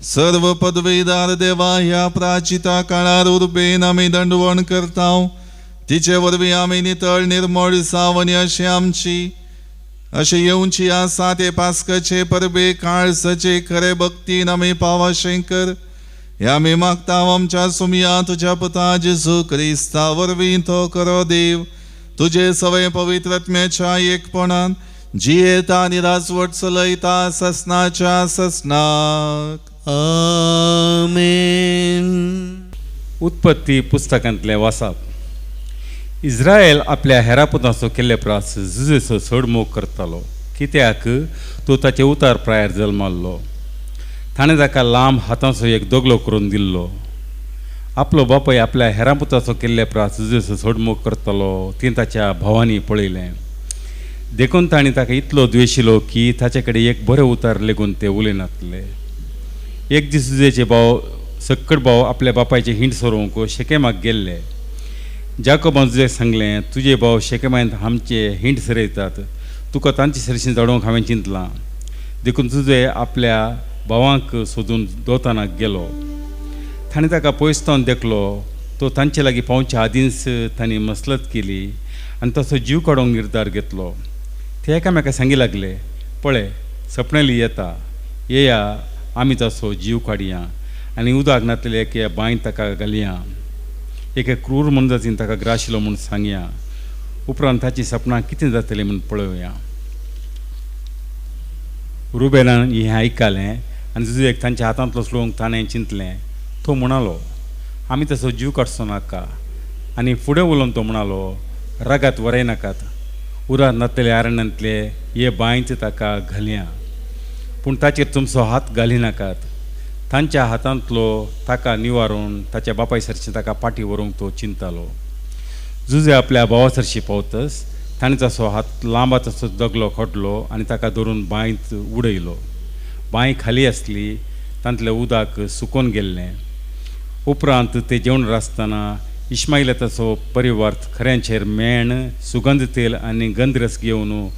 सर्व पदवेदार देवा ह्या प्राचिता काळार उर्बेन आमी दंडवण करताव तिचे वरवीं आमी नितळ निर्मळ सावनी अशी आमची अशें येवची आसा ते पास्काचे परबे काळसाचे खरे भक्तीन आमी पावशें कर. हे आमी मागताव आमच्या सुमिया तुज्या पुता जेजू क्रिस्ता वरवीं तो करो देव तुजे सवय पवित्र आत्म्याच्या एकपणान जियेता आनी राजवट चलयता ससनाच्या ससनाक. आमेन. उत्पत्ती पुस्तकांतले वाचप. इस्रायल आपल्या हेरापुतांचो केल्ले प्रास झुजेचो चडमोग करतालो कित्याक तो ताचे उतार प्रायार जल्माल्लो. ताणें ताका लांब हातांचो एक दोगलो करून दिल्लो. आपलो बापूय आपल्या हेरापुतांचो केल्ले प्रास झुजेचो चडमोग करतालो ती ताच्या भावांनी पळयलें. देखून ताणें ताका इतलो द्वेशिलो की ताचे कडेन एक बरें उतार लेगून ते उलयनातले. एक दीस झुजेचे भाव सक्कड भाव आपल्या बापायचे हिंड सोरोवंक शेकेमाक गेल्ले. जाकोबान झुजेक सांगलें तुजे भाव शेकेमांत आमचे हिंड सरयतात तुका तांचे सरशीं धाडूंक हांवें चिंतलां. देखून झुजे आपल्या भावांक सोदून दोतानाक गेलो. ताणें ताका पयसतावन देखलो तो तांचे लागीं पावच्या आदींच तांणी मसलत केली आनी तसो जीव काडूंक निर्धार घेतलो. ते एकामेका सांगी लागले पळय सपनेली येता येया आमी तसो जीव काडया आनी उदक नातले एके बांयत ताका घालया. एके क्रूर मनजातीन ताका ग्राशिलो म्हूण सांगया. उपरांत ताची सपनां कितें जातलीं म्हूण पळोवया. रुबेनान हें आयकलें आनी झुजेक तांच्या हातांतलो सोडूंक ताणें चिंतलें. तो म्हणालो आमी तसो जीव काडचो नाका आनी फुडें उलोवन तो म्हणालो, रगात वरय नाकात, उरात नातले आरण्यांतले हे बांयच ताका घालया, पूण ताचेर तुमचो हात घाली नाकात. तांच्या हातांतलो ताका निवारून ताच्या बापाय सरशी ताका पाटी व्हरूंक तो चिंतालो. जुजे आपल्या भावा सरशी पावतस ताणें ताचो हात लांबा तसो दगलो खोटलो आनी ताका धरून बांयत उडयलो. बांय खाली आसली, तांतलें उदक सुकोवन गेल्लें. उपरांत ते जेवण आसतना इश्माईला ताचो परिवार खऱ्यांचेर मेण, सुगंध तेल आनी गंधरस घेवन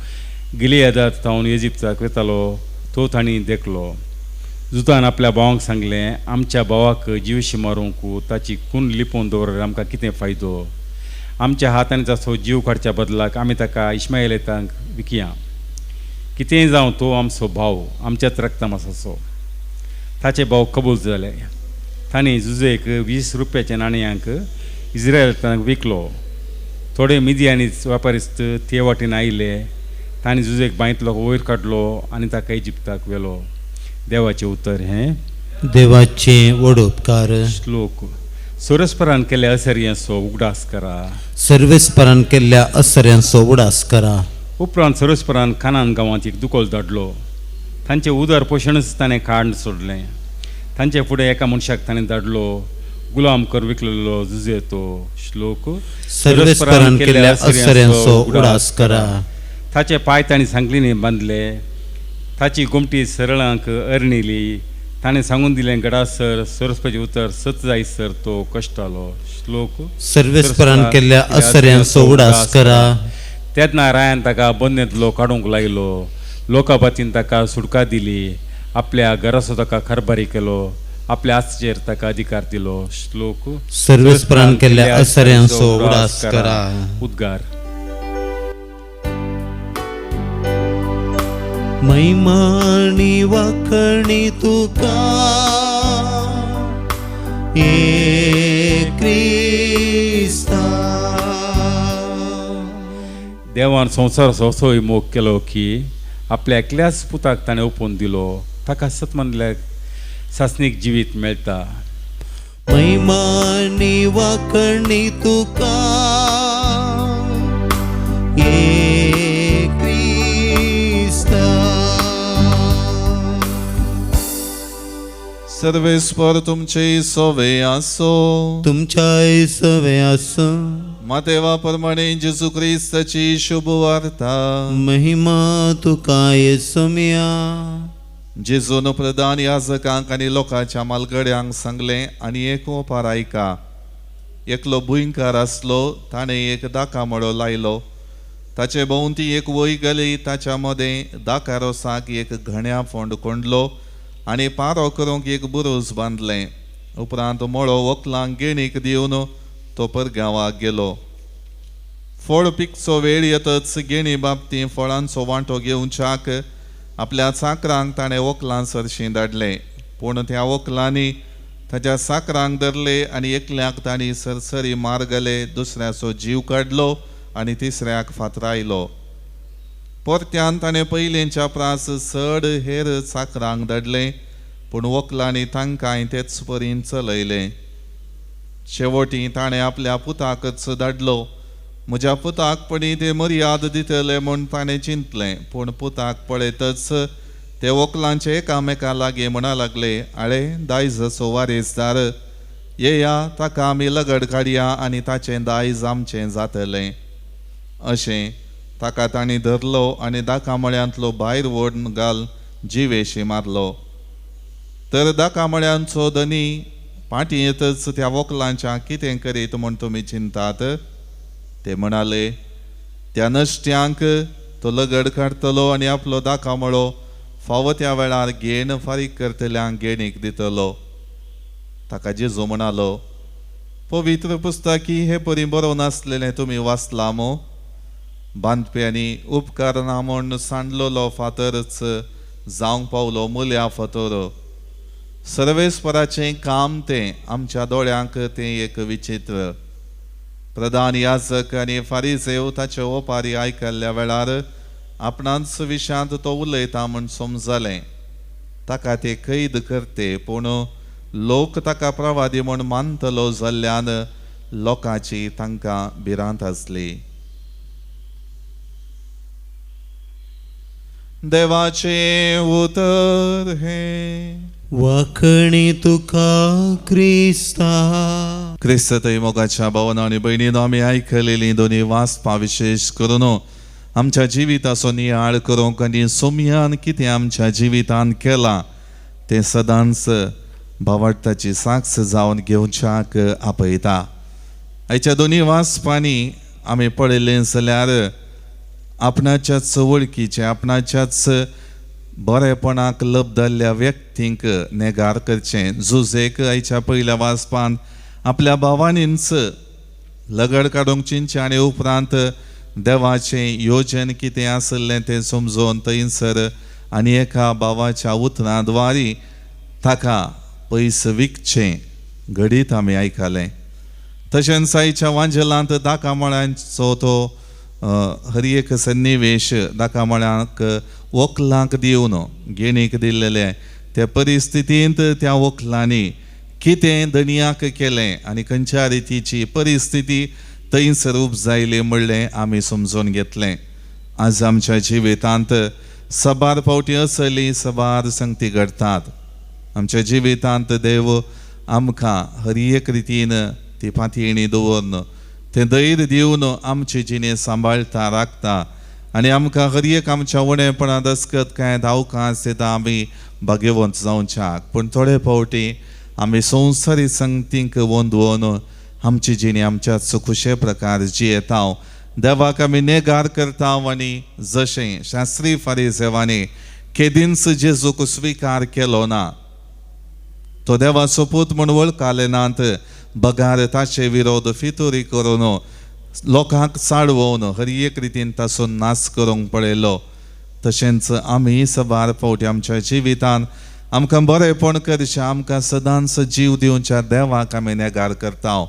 गिलियादात थावन इजिप्ताक वेतालो तो तांणी देखलो. जुतान आपल्या भावांक सांगलें, आमच्या भावाक जिवशी मारूंक ताची खून लिपोवन दवरल्यार आमकां कितें फायदो? आमच्या हातांनी ताचो जीव काडच्या बदलाक आमी ताका इश्माएलाक विकया. कितेंय जावं तो आमचो भाव, आमच्याच रक्तामासाचो. ताचे भाव कबूल जाले. तांणी जुजेक 20 रुपयाच्या नाणयांक इस्रायलाक विकलो. थोडे मिदियानी वेपारीस्त ते वाटेन आयले. तांणी जुजेक बांयतलो वयर काडलो आनी ताका इजिप्ताक व्हेलो. देवाचें उतर हें. देवाचे व्हड उपकार. श्लोक. सोरस्परान केल्ल्या असर्यांचो उगडास करा. सर्वेस्परान केल्ल्या असर्यांचो उडास करा. उपरांत सोरस्परान कानान गांवांत एक दुकोल धाडलो. तांचें उदर पोशणच ताणें काड सोडलें. तांचे फुडें एका मनशाक ताणें धाडलो, गुलाम कर विकलेलो जुजे तो. श्लोक. सर्वेस्परान केल्ल्या असर्यांचो उडास करा. ताचे पाय तांणी सांगलीनी बांदले. ताची गोमटी सरळांक अरणिली. ताणें सांगून दिलें, गडासर सोरस्पाचें उतर सत जायसर तो कश्टालो. श्लोक. सर्वेस्परान केल्ल्या असर्यांचो उडास करा. तेन्ना रायान ताका बंदेंतलो काडूंक लायलो. लोकापातीन ताका सुटका दिली. आपल्या घराचो ताका कारभारी केलो. आपल्या आस्तेचेर ताका अधिकार दिलो. श्लोक. सर्वेस्परान केल्ल्या असर्यांचो उडास करा. उद्गार. महिमानी वाखणी तुका ये क्रिस्ता. देवान संवसाराचो असोय मोग केलो की आपल्या एकल्याच पुताक ताणें ओपोवन दिलो. ताका सतमंदल्याक सासणीक जिवीत मेळटा. महिमानी वाखणी तुका ये क्रिस्ता. सर्वेस्पर तुमचे सोवे आसो. तुमच्या सवे आसो. मातेवा प्रमाणे जेजू क्रिस्ताची शुभ वार्ता. महिमा तुका येसुम्या. जेजून प्रधान याजकांक आनी लोकांच्या मालगड्यांक सांगलें आनी एक ओपार आयका. एकलो भुंयकार आसलो. ताणें एक दाका मळो लायलो. ताचे भोंवती एक वय गेली. ताच्या मदें दाका रोसाक एक घण्या फोंड कोंडलो आनी पारो करूंक एक बुरूज बांदलें. उपरांत मळो व्हंकलांक गेणीक दिवन तो परगांवाक गेलो. फळ पिकचो वेळ येतच गेणी बाबतीं फळांचो वांटो घेवच्याक आपल्या चाकरांक ताणें व्हंकलां सरशीं धाडलें. पूण त्या व्हंकलांनी ताच्या चाकरांक धरले आनी एकल्याक तांणी सरसरी मारगले, दुसऱ्याचो जीव काडलो आनी तिसऱ्याक फातरायलो. परत्यान ताणें पयलींच्या प्रास चड हेर चाकरांक धाडलें, पूण व्हंकलांनी तांकांय तेच परीन चलयलें. शेवटी ताणें आपल्या पुताकच धाडलो. म्हज्या पुताक पडी ते मर्याद दितले म्हूण ताणें चिंतलें. पूण पुताक पळयतच ते व्हंकलांचे एकामेका लागीं म्हणा लागले, आळे दायजाचो वारेसदार, येया ताका आमी लगड काडया आनी ताचें दायज आमचें जातलें. अशें ताका तांणी धरलो आनी दाकामळ्यांतलो भायर व्हरून घाल जिवेशी मारलो. तर दाकामळ्यांचो धनी पाटी येतच त्या व्हंकलांच्या कितें करीत म्हूण तुमी चिंतात? ते म्हणाले, त्या नश्ट्यांक तो लगड काडटलो आनी आपलो दाकामळो फावो त्या वेळार घेण फारीक करतल्यांक घेणीक दितलो. ताका जेजू म्हणालो, पवित्र पुस्तकी हे परी बरोवन आसलेलें तुमी वाचलां मो? बांदप्यांनी उपकार ना म्हूण सांडलोलो फातरच जावंक पावलो मुल्या फातर. सर्वेस्पराचें काम तें आमच्या दोळ्यांक तें एक विचित्र. प्रधान याजक आनी फारिजेव ताचे ओपारी आयकल्ल्या वेळार आपणाच विशांत तो उलयता म्हूण समजलें. ताका ते कैद करते, पूण लोक ताका प्रवादी म्हूण मानतलो जाल्ल्यान लोकांची तांकां भिरांत आसली. देवाचे उतर हे. वाखणी तुका क्रिस्ता. क्रिस्त थंय मोगाच्या भावना आनी भयणीनो आमी आयकलेली दोनी वाचपां विशेश करून आमच्या जिविताचो नियाळ करूंक आनी सोमयान कितें आमच्या जिवितान केलां तें सदांच भावार्थाची साक्ष जावन घेवच्याक आपयता. आयच्या दोनी वाचपांनी आमी पळयलें जाल्यार आपणाच्याच वळखीचे आपणाच्याच बरेपणाक लब जाल्ल्या व्यक्तींक नेगार करचें. जुजेक आयच्या पयल्या वाचपान आपल्या भावानींच लगड काडूंक चिंतचें आनी उपरांत देवाचें योजन कितें आसलें तें समजोवन थंयसर आनी एका भावाच्या उतराद्वारी ताका पयस विकचें घडीत आमी आयकलें. तशेंच आयच्या वांजेलांत दाकामळांचो तो हर एक सन्निवेश दाकामळांक वखलांक दिवन घेणीक दिल्लेले त्या परिस्थितींत त्या वखलांनी कितें दनयाक केलें आनी खंयच्या रितीची परिस्थिती थंयसर उपजायली म्हणलें आमी समजून घेतलें. आज आमच्या जिवितांत सबार फावटी असली सबार संगती घडटात. आमच्या जिवितांत देव आमकां हर एक रितीन ती फांतीणी दवरून तें धैर्य दिवन आमची जिणे सांबाळटा राखता आनी आमकां हर एक आमच्या उणेपणां दसकत कांय धांवकास दिता आमी भाग्यवंत जावच्याक. पूण थोडे फावटी आमी संवसारी संगतींक वंदवून आमची जिणे आमच्या सुखुशे प्रकार जियेता. देवाक आमी नेगार करता आनी जशें शास्त्री फारिसेवांनी केदींच जेजूक स्विकार केलो ना तो देवाचो पूत म्हूण वळखले नात बगार ताचे विरोध फितुरी करून लोकांक साडवून हर एक रितीन ताचो नाश करूंक पळयलो. तशेंच आमी सबार फावटी आमच्या जिवितान आमकां बरेपण करचें आमकां सदांच जीव दिवच्या देवाक आमी नेगार करता.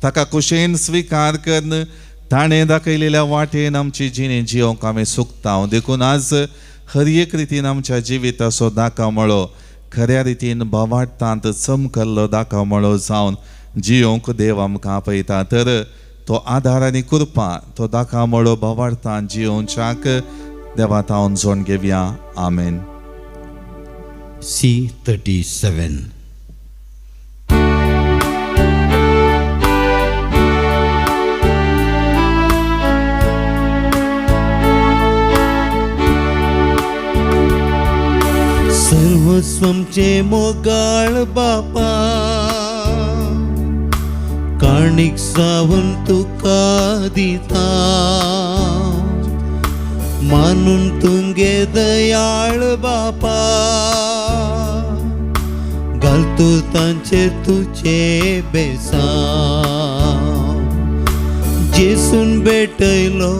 ताका कुशेन स्विकार करून ताणें दाखयलेल्या वाटेन आमची जिणे जियोंक आमी सुकता. देखून आज हर एक रितीन आमच्या जिविताचो दाखमळो खऱ्या रितीन भवार्थांत चमकल्लो दाखमळो जावन जियोंक देव आमकां आपयता. तर तो आधार आनी कृपा तो दाखमळो भवार्थांत जियोवच्याक देवा तावन जोड घेवया. आमेन. C37. सर्वस्वमचे मोगाळ बापा काणीक सावन तुका दिता मानून तुंगे दयाळ बापा घालतो तांचे तुझे बेसा जेसून भेटयलो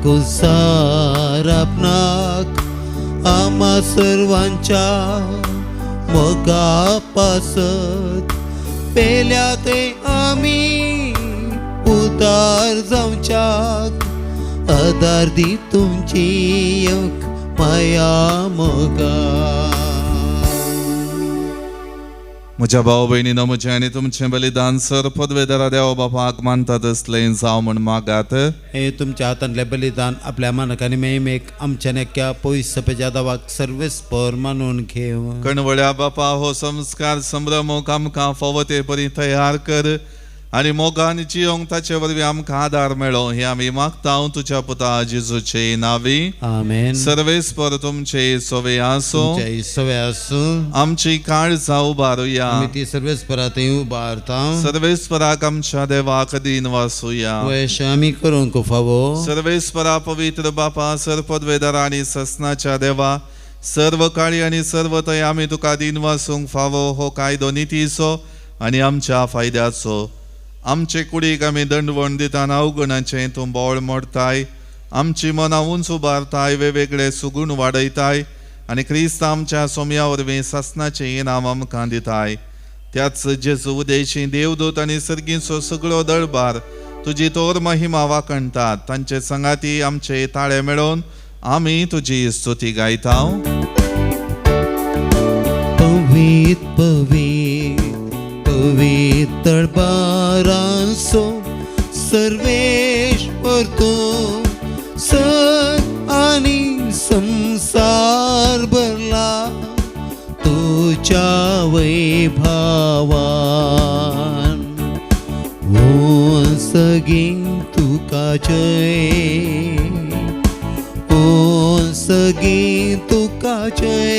कुसार आपणाक आम्हा सर्वांच्या मोगा पासत पेल्या ते आमी उदार जावच्याक आदार दी तुमची एक माया मोगा. म्हज्या भाव भयणीनो म्हजें आनी तुमचें बलिदान सर पदवेदारा देवा बापाक मानता तसलें जावं म्हण मागात. हे तुमच्या हातांतलें बलिदान आपल्या मानकांनी मेळमेक आमच्या नेक्या पयस सपेच्या दावाक सर्वेस्पर मानून घेव. कणवळ्या बापा हो संस्कार संभ्रमोक आमकां फावो ते परी तयार कर आनी मोगान जियोंक ताचे वरवीं आमकां आदार मेळो हे आमी मागता तुज्या पुता जेजूचे नांवी. आमेन. सर्वेस्पर तुमचे सोवे आसो सवे आसूं आमची काळजां उबारुया आमी ती सर्वेस्परांतय उबारता. सर्वेस्पराक आमच्या देवाक दिन वासुया. वयश आमी करूंक फावो. सर्वेस्परा पवित्र बापा सरपदवेदारा आनी ससनाच्या देवा सर्व काळी आनी सर्व थंय आमी तुका दिन वासूंक फावो हो कायदो नितीचो आनी आमच्या फायद्याचो. आमचे कुडीक आमी दंडवण दितना अवगणाचें तूं बोळ मोडताय आमची मनां उंच उबारताय वेगवेगळे सुगूण वाडयताय आनी क्रिस्त आमच्या सोम्या वरवीं ससनाचें इनाम आमकां दिताय. त्याच जेजू उदेशी देवदूत आनी सर्गीचो सगळो दळबार तुजी तोर महिमा वाकणटात. तांचे संगाती आमचे ताळे मेळोवन आमी तुजी स्तुती गायता. पवित्र पवित्र पवित्र बारांसो सर्वेश्वर तो सत आणि संसार भरला तुझ्या वैभवान ओ सगीं तुका जय ओ सगीं तुका जय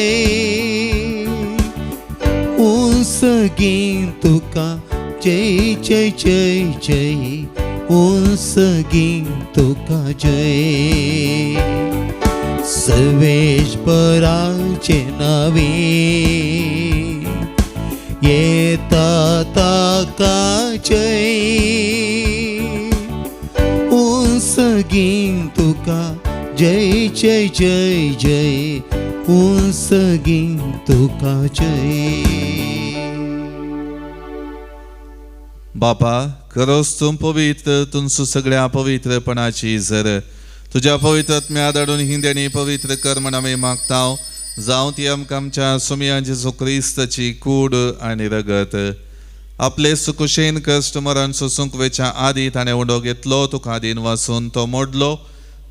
ओ सगीं तुका जय जय जय जय ओ सगीं तुका जय सर्वेश्वराचे नावे येता ताका जय ओ सगीं तुका जय जय जय जय ओ सगीं तुका जय. बापा खरोच तूं पवित्र तुमचो सगळ्या पवित्रपणाची झर तुझ्या पवित्रत्म्या आदाडून हिंद्यानी पवित्र कर म्हण आमी मागताव जावं ती आमकां आमच्या सुमया जेजू क्रिस्ताची कूड आनी रगत आपले सुकुशेन कश्ट मरण सोसूंक वेच्या आदी ताणें उडो घेतलो तुका आदीन वाचून तो मोडलो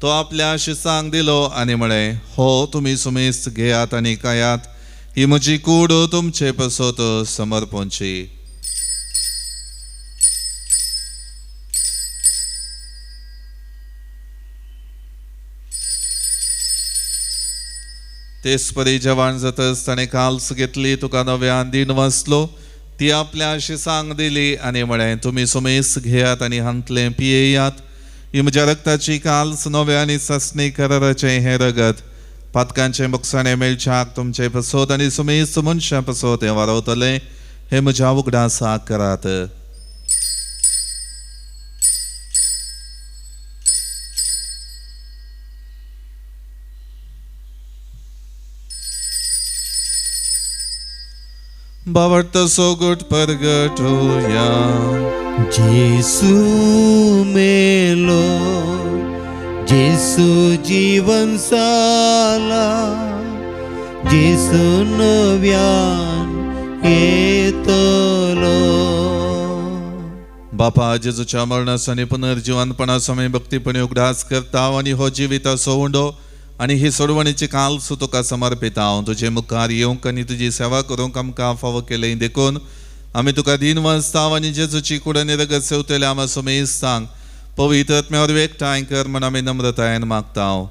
तो आपल्या शिसांक दिलो आनी म्हळें हो तुमी सुमेस्त घेयात आनी कायात ही म्हजी कूड तुमचे पसोत समर्पणची. तेच परी जवान जातच ताणें काल्स घेतली तुका नव्यान दिन वाचलो ती आपल्या शिसांक दिली आनी म्हळें तुमी सुमेस घेयात आनी हांतले पियेयात ही म्हज्या रक्ताची काल्स नव्यानी ससणी कराराचें हें रगत पातकांचे मुखसाणें मेळच्याक तुमचे पसोत आनी सुमेस मनशां पसोत हें वारवतलें हे म्हज्या उगडासाक करात. बावडतो सोगुट परगट होया जेसू मेलो जेसू जीवन साला जेसू नव्यान येतलो. बापा जेजूच्या मरणाचो आनी पुनर्जिवनपणाचो आमी भक्तीपणी उगडास करता आनी हो जिविताचो उंडो आनी ही सोडवणीची काल्स तुका समर्पिता हांव तुजे मुखार येवंक आनी तुजी सेवा करूंक आमकां फावो केलें देखून आमी तुका दिन वाजता आनी जेजूची कूड आनी रगत सेवतले आमी सुमेस्तांक पवित्र आत्म्यावर एकठांय कर म्हण आमी नम्रतायेन मागता हांव.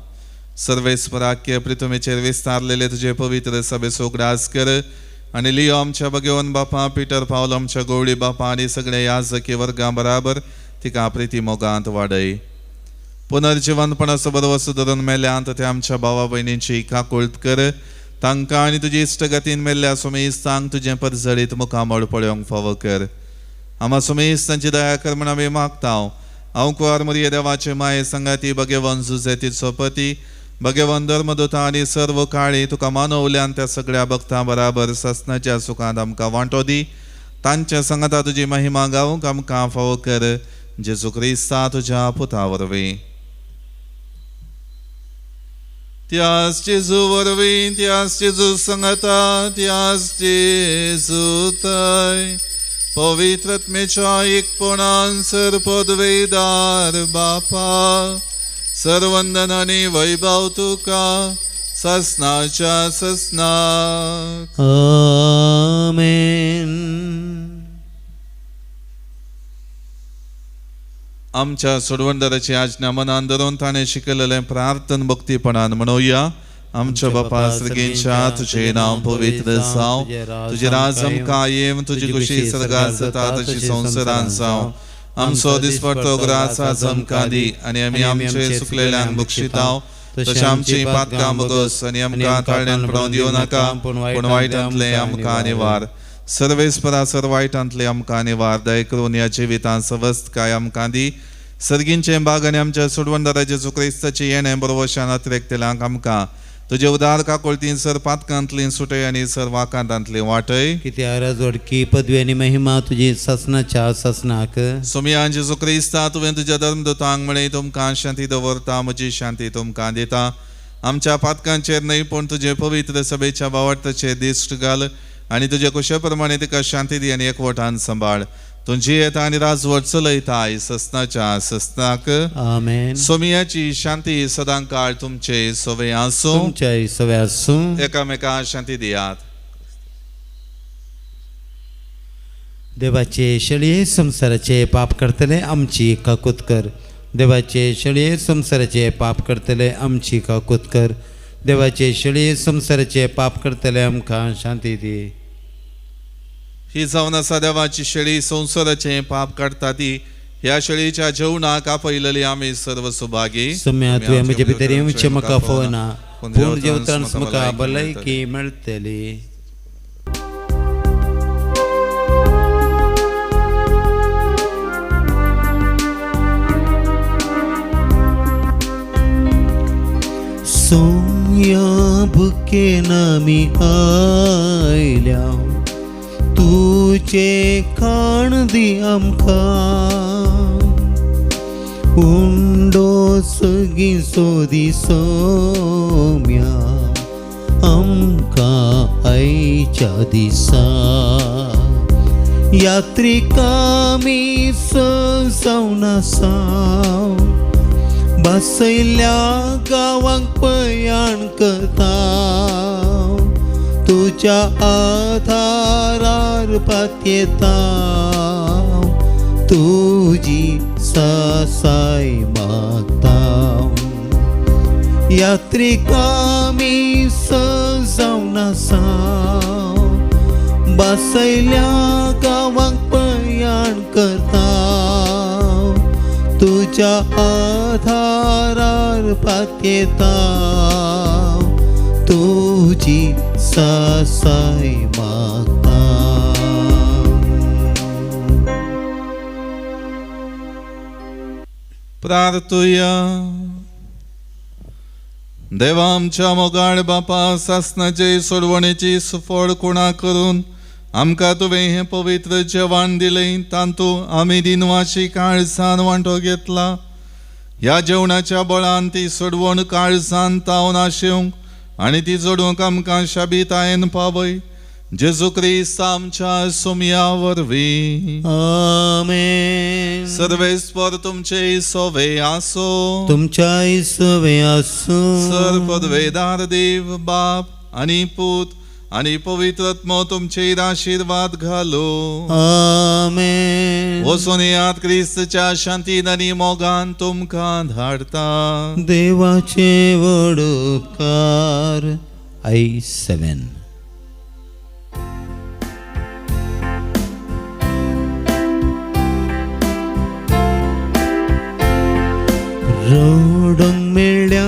सर्वेस्पराख्य प्रितुमेचेर विस्तारलेले तुजे पवित्र सभेचो उगडास कर आनी लियो आमच्या भगवन बापा पिटर पावलो आमच्या गवळी बापा आनी सगळे याजकी वर्गां बराबर तिका प्रिती मोगांत वाडय. पुनर्जिवनपणाचो बरो वस्तू धरून मेल्यांत ते आमच्या भावा भयणींची काकुळट कर तांकां आनी तुजी इश्टगतीन मेल्ल्या सुमेस्तांक तुजें परजळीत मुखामळ पळोवंक फावो कर. आमा सुमेस्तांची दया कर म्हण आमी मागता हांव कुंवार मरिये देवाचे माये संगाती भगवन जुजेतीचो पती भगवन धर्मदूता आनी सर्व काळी तुका मानवल्यान त्या सगळ्या भक्तां बराबर ससनाच्या सुखांत आमकां वांटो दी तांच्या संगता तुजी महिमा गावूंक आमकां फावो कर जेजू क्रिस्ता तुज्या पुता वरवीं. त्याच जेजू वरवीं त्याच जेजू संगता त्याच जेजू थंय पवित्र आत्मेच्या एकपणान सर्वपदवेदार बापा सर्वंदन आनी वैभव तुका ससनाच्या ससनाक. आमेन. आमच्या सोडवंदराची आज्ञा मनान धरून ताणें शिकयलेलें प्रार्थन भक्तीपणान म्हणुया. आमच्या बापा सर्गेच्या तुझे नांव पवित्र जावं तुजे राज आमकां येवं तुजी खुशी सर्गात जाता तशी संवसारांत जावं. आमचो दिसपडटो ग्रास आज आमकां दी आनी आमी आमचे सुकलेल्यांक बक्षिताव तशें आमची पातकां बगस आनी आमकां ताळ्यान पडोवन दिवं नाका पूण वायटांतले आमकां निवार. सर्वेस्परा सर्वायटांतले आमकां निवार दय करून ह्या जिवितांत सवस्त काय आमकां दी. सर्गींचे बाग आनी आमच्या सोडवंदरा जेजू क्रिस्ताचे येणें बरोवशान अतिरेकतेल्यांक आमकां तुजे उदार काकुळतीन सर पातकांतली सुटय आनी सर वाकांतांतली वाटय. कित्याक राजवडकी पदवी आनी महिमा तुजी ससनाच्या ससनाक. सुमयान जेजू क्रिस्ता तुवें तुज्या धर्मदूतांक म्हळें तुमकां शांती दवरता म्हजी शांती तुमकां दिता. आमच्या पातकांचेर न्हय पूण तुजे पवित्र सभेच्या वावडताचेर दिश्ट घाल आनी तुजे कुशे प्रमाणे तिका शांती दी आनी एकवटान सांबाळ. तुझी येता आनी राजवट चलयताय ससनाच्या ससनाक. आमेन. सोमियाची शांती सदां काळ तुमचे सोवे आसूं. तुमच्या सवय आसूं. एकामेका शांती दियात. देवाचे शेळये संसाराचे पाप करतले आमची काकूत कर. देवाचे शेळये संसाराचे पाप करतले आमची काकूत कर. देवाचे शेळये संसाराचे पाप करतले आमकां शांती दी. ही जावन आसा देवाची शेळी संसाराचे पाप काडटा ती. ह्या शेळीच्या जेवणाक आपयलेली आमी सर्व सुभागी. सम्या तुवें म्हजे भितर येवचें म्हाका फोना. पूर्ण जेवतान म्हाका भलायकी मेळटली. सोम्या भुकेन आमी आयल्या. तुझे खाण दी आमकां. उंडो सगी सोदी सोम्या आमकां आयच्या दिसा. यात्रिकामी जावन आसा. बसयल्या गांवांक पयाण करता. तुझ्या आधारार पातयेता. तुझी सासाय मागता. यात्रिकामी जावन आसा. बसयल्या गांवांक पयाण करता. तुझ्या आधारार पातयेता. तुझी सासाय मागता. प्रार्थुया. देवा आमच्या मोगाळ बापा सासनाचे सोडवणेची सुफळ कोणा करून आमकां तुवें हें पवित्र जेवण दिलें. तातूंत आमी दिनवाशी काळजान वांटो घेतला. ह्या जेवणाच्या बळान ती सोडवण काळजान तावन आशेवंक आनी ती जोडूंक आमकां शाबितायेन पावय. जेजू क्रिस्त आमच्या सोम्या वरवीं. आमेन. सर्वेस्पर तुमचे सोवे आसो. तुमच्या सवय आसूं. सर्वपदवेदार देव बाप आनी पूत आनी पवित्रत्म तुमचेर आशीर्वाद घालो. आमेन. वचून येयात क्रिस्तच्या शांतीन आनी मोगान तुमकां धाडटा. देवाचे व्हड उपकार. I7. रडोंक मेळ्या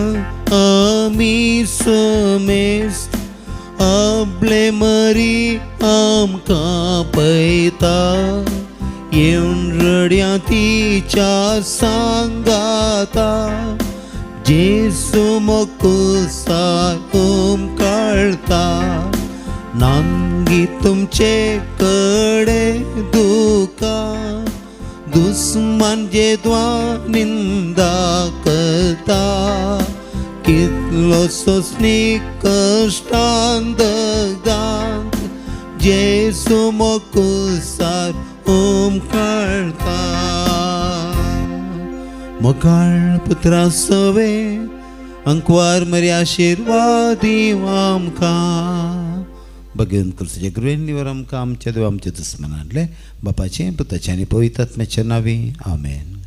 आमी समेस्त. आपले मरी आमकां पळयता. येवन रड्या तिच्या सांगाता. जेसू मोकुसार काळता. नांगी तुमचे कडे दुका. दुस्मान जे निंदा करता. कितलो सोसनी कष्टान दगांत. जेसू मोकुसार काळता. मोगाळ पुत्रा सवे अंकवार मरी आशीर्वाद आमकां. भगवन क्रिस्तुचे कृपेन आमकां आमच्या देवा आमच्या दुस्मनांतले बापाचे पुताचे आनी पवित्र आत्म्याच्या नांवी. आमेन.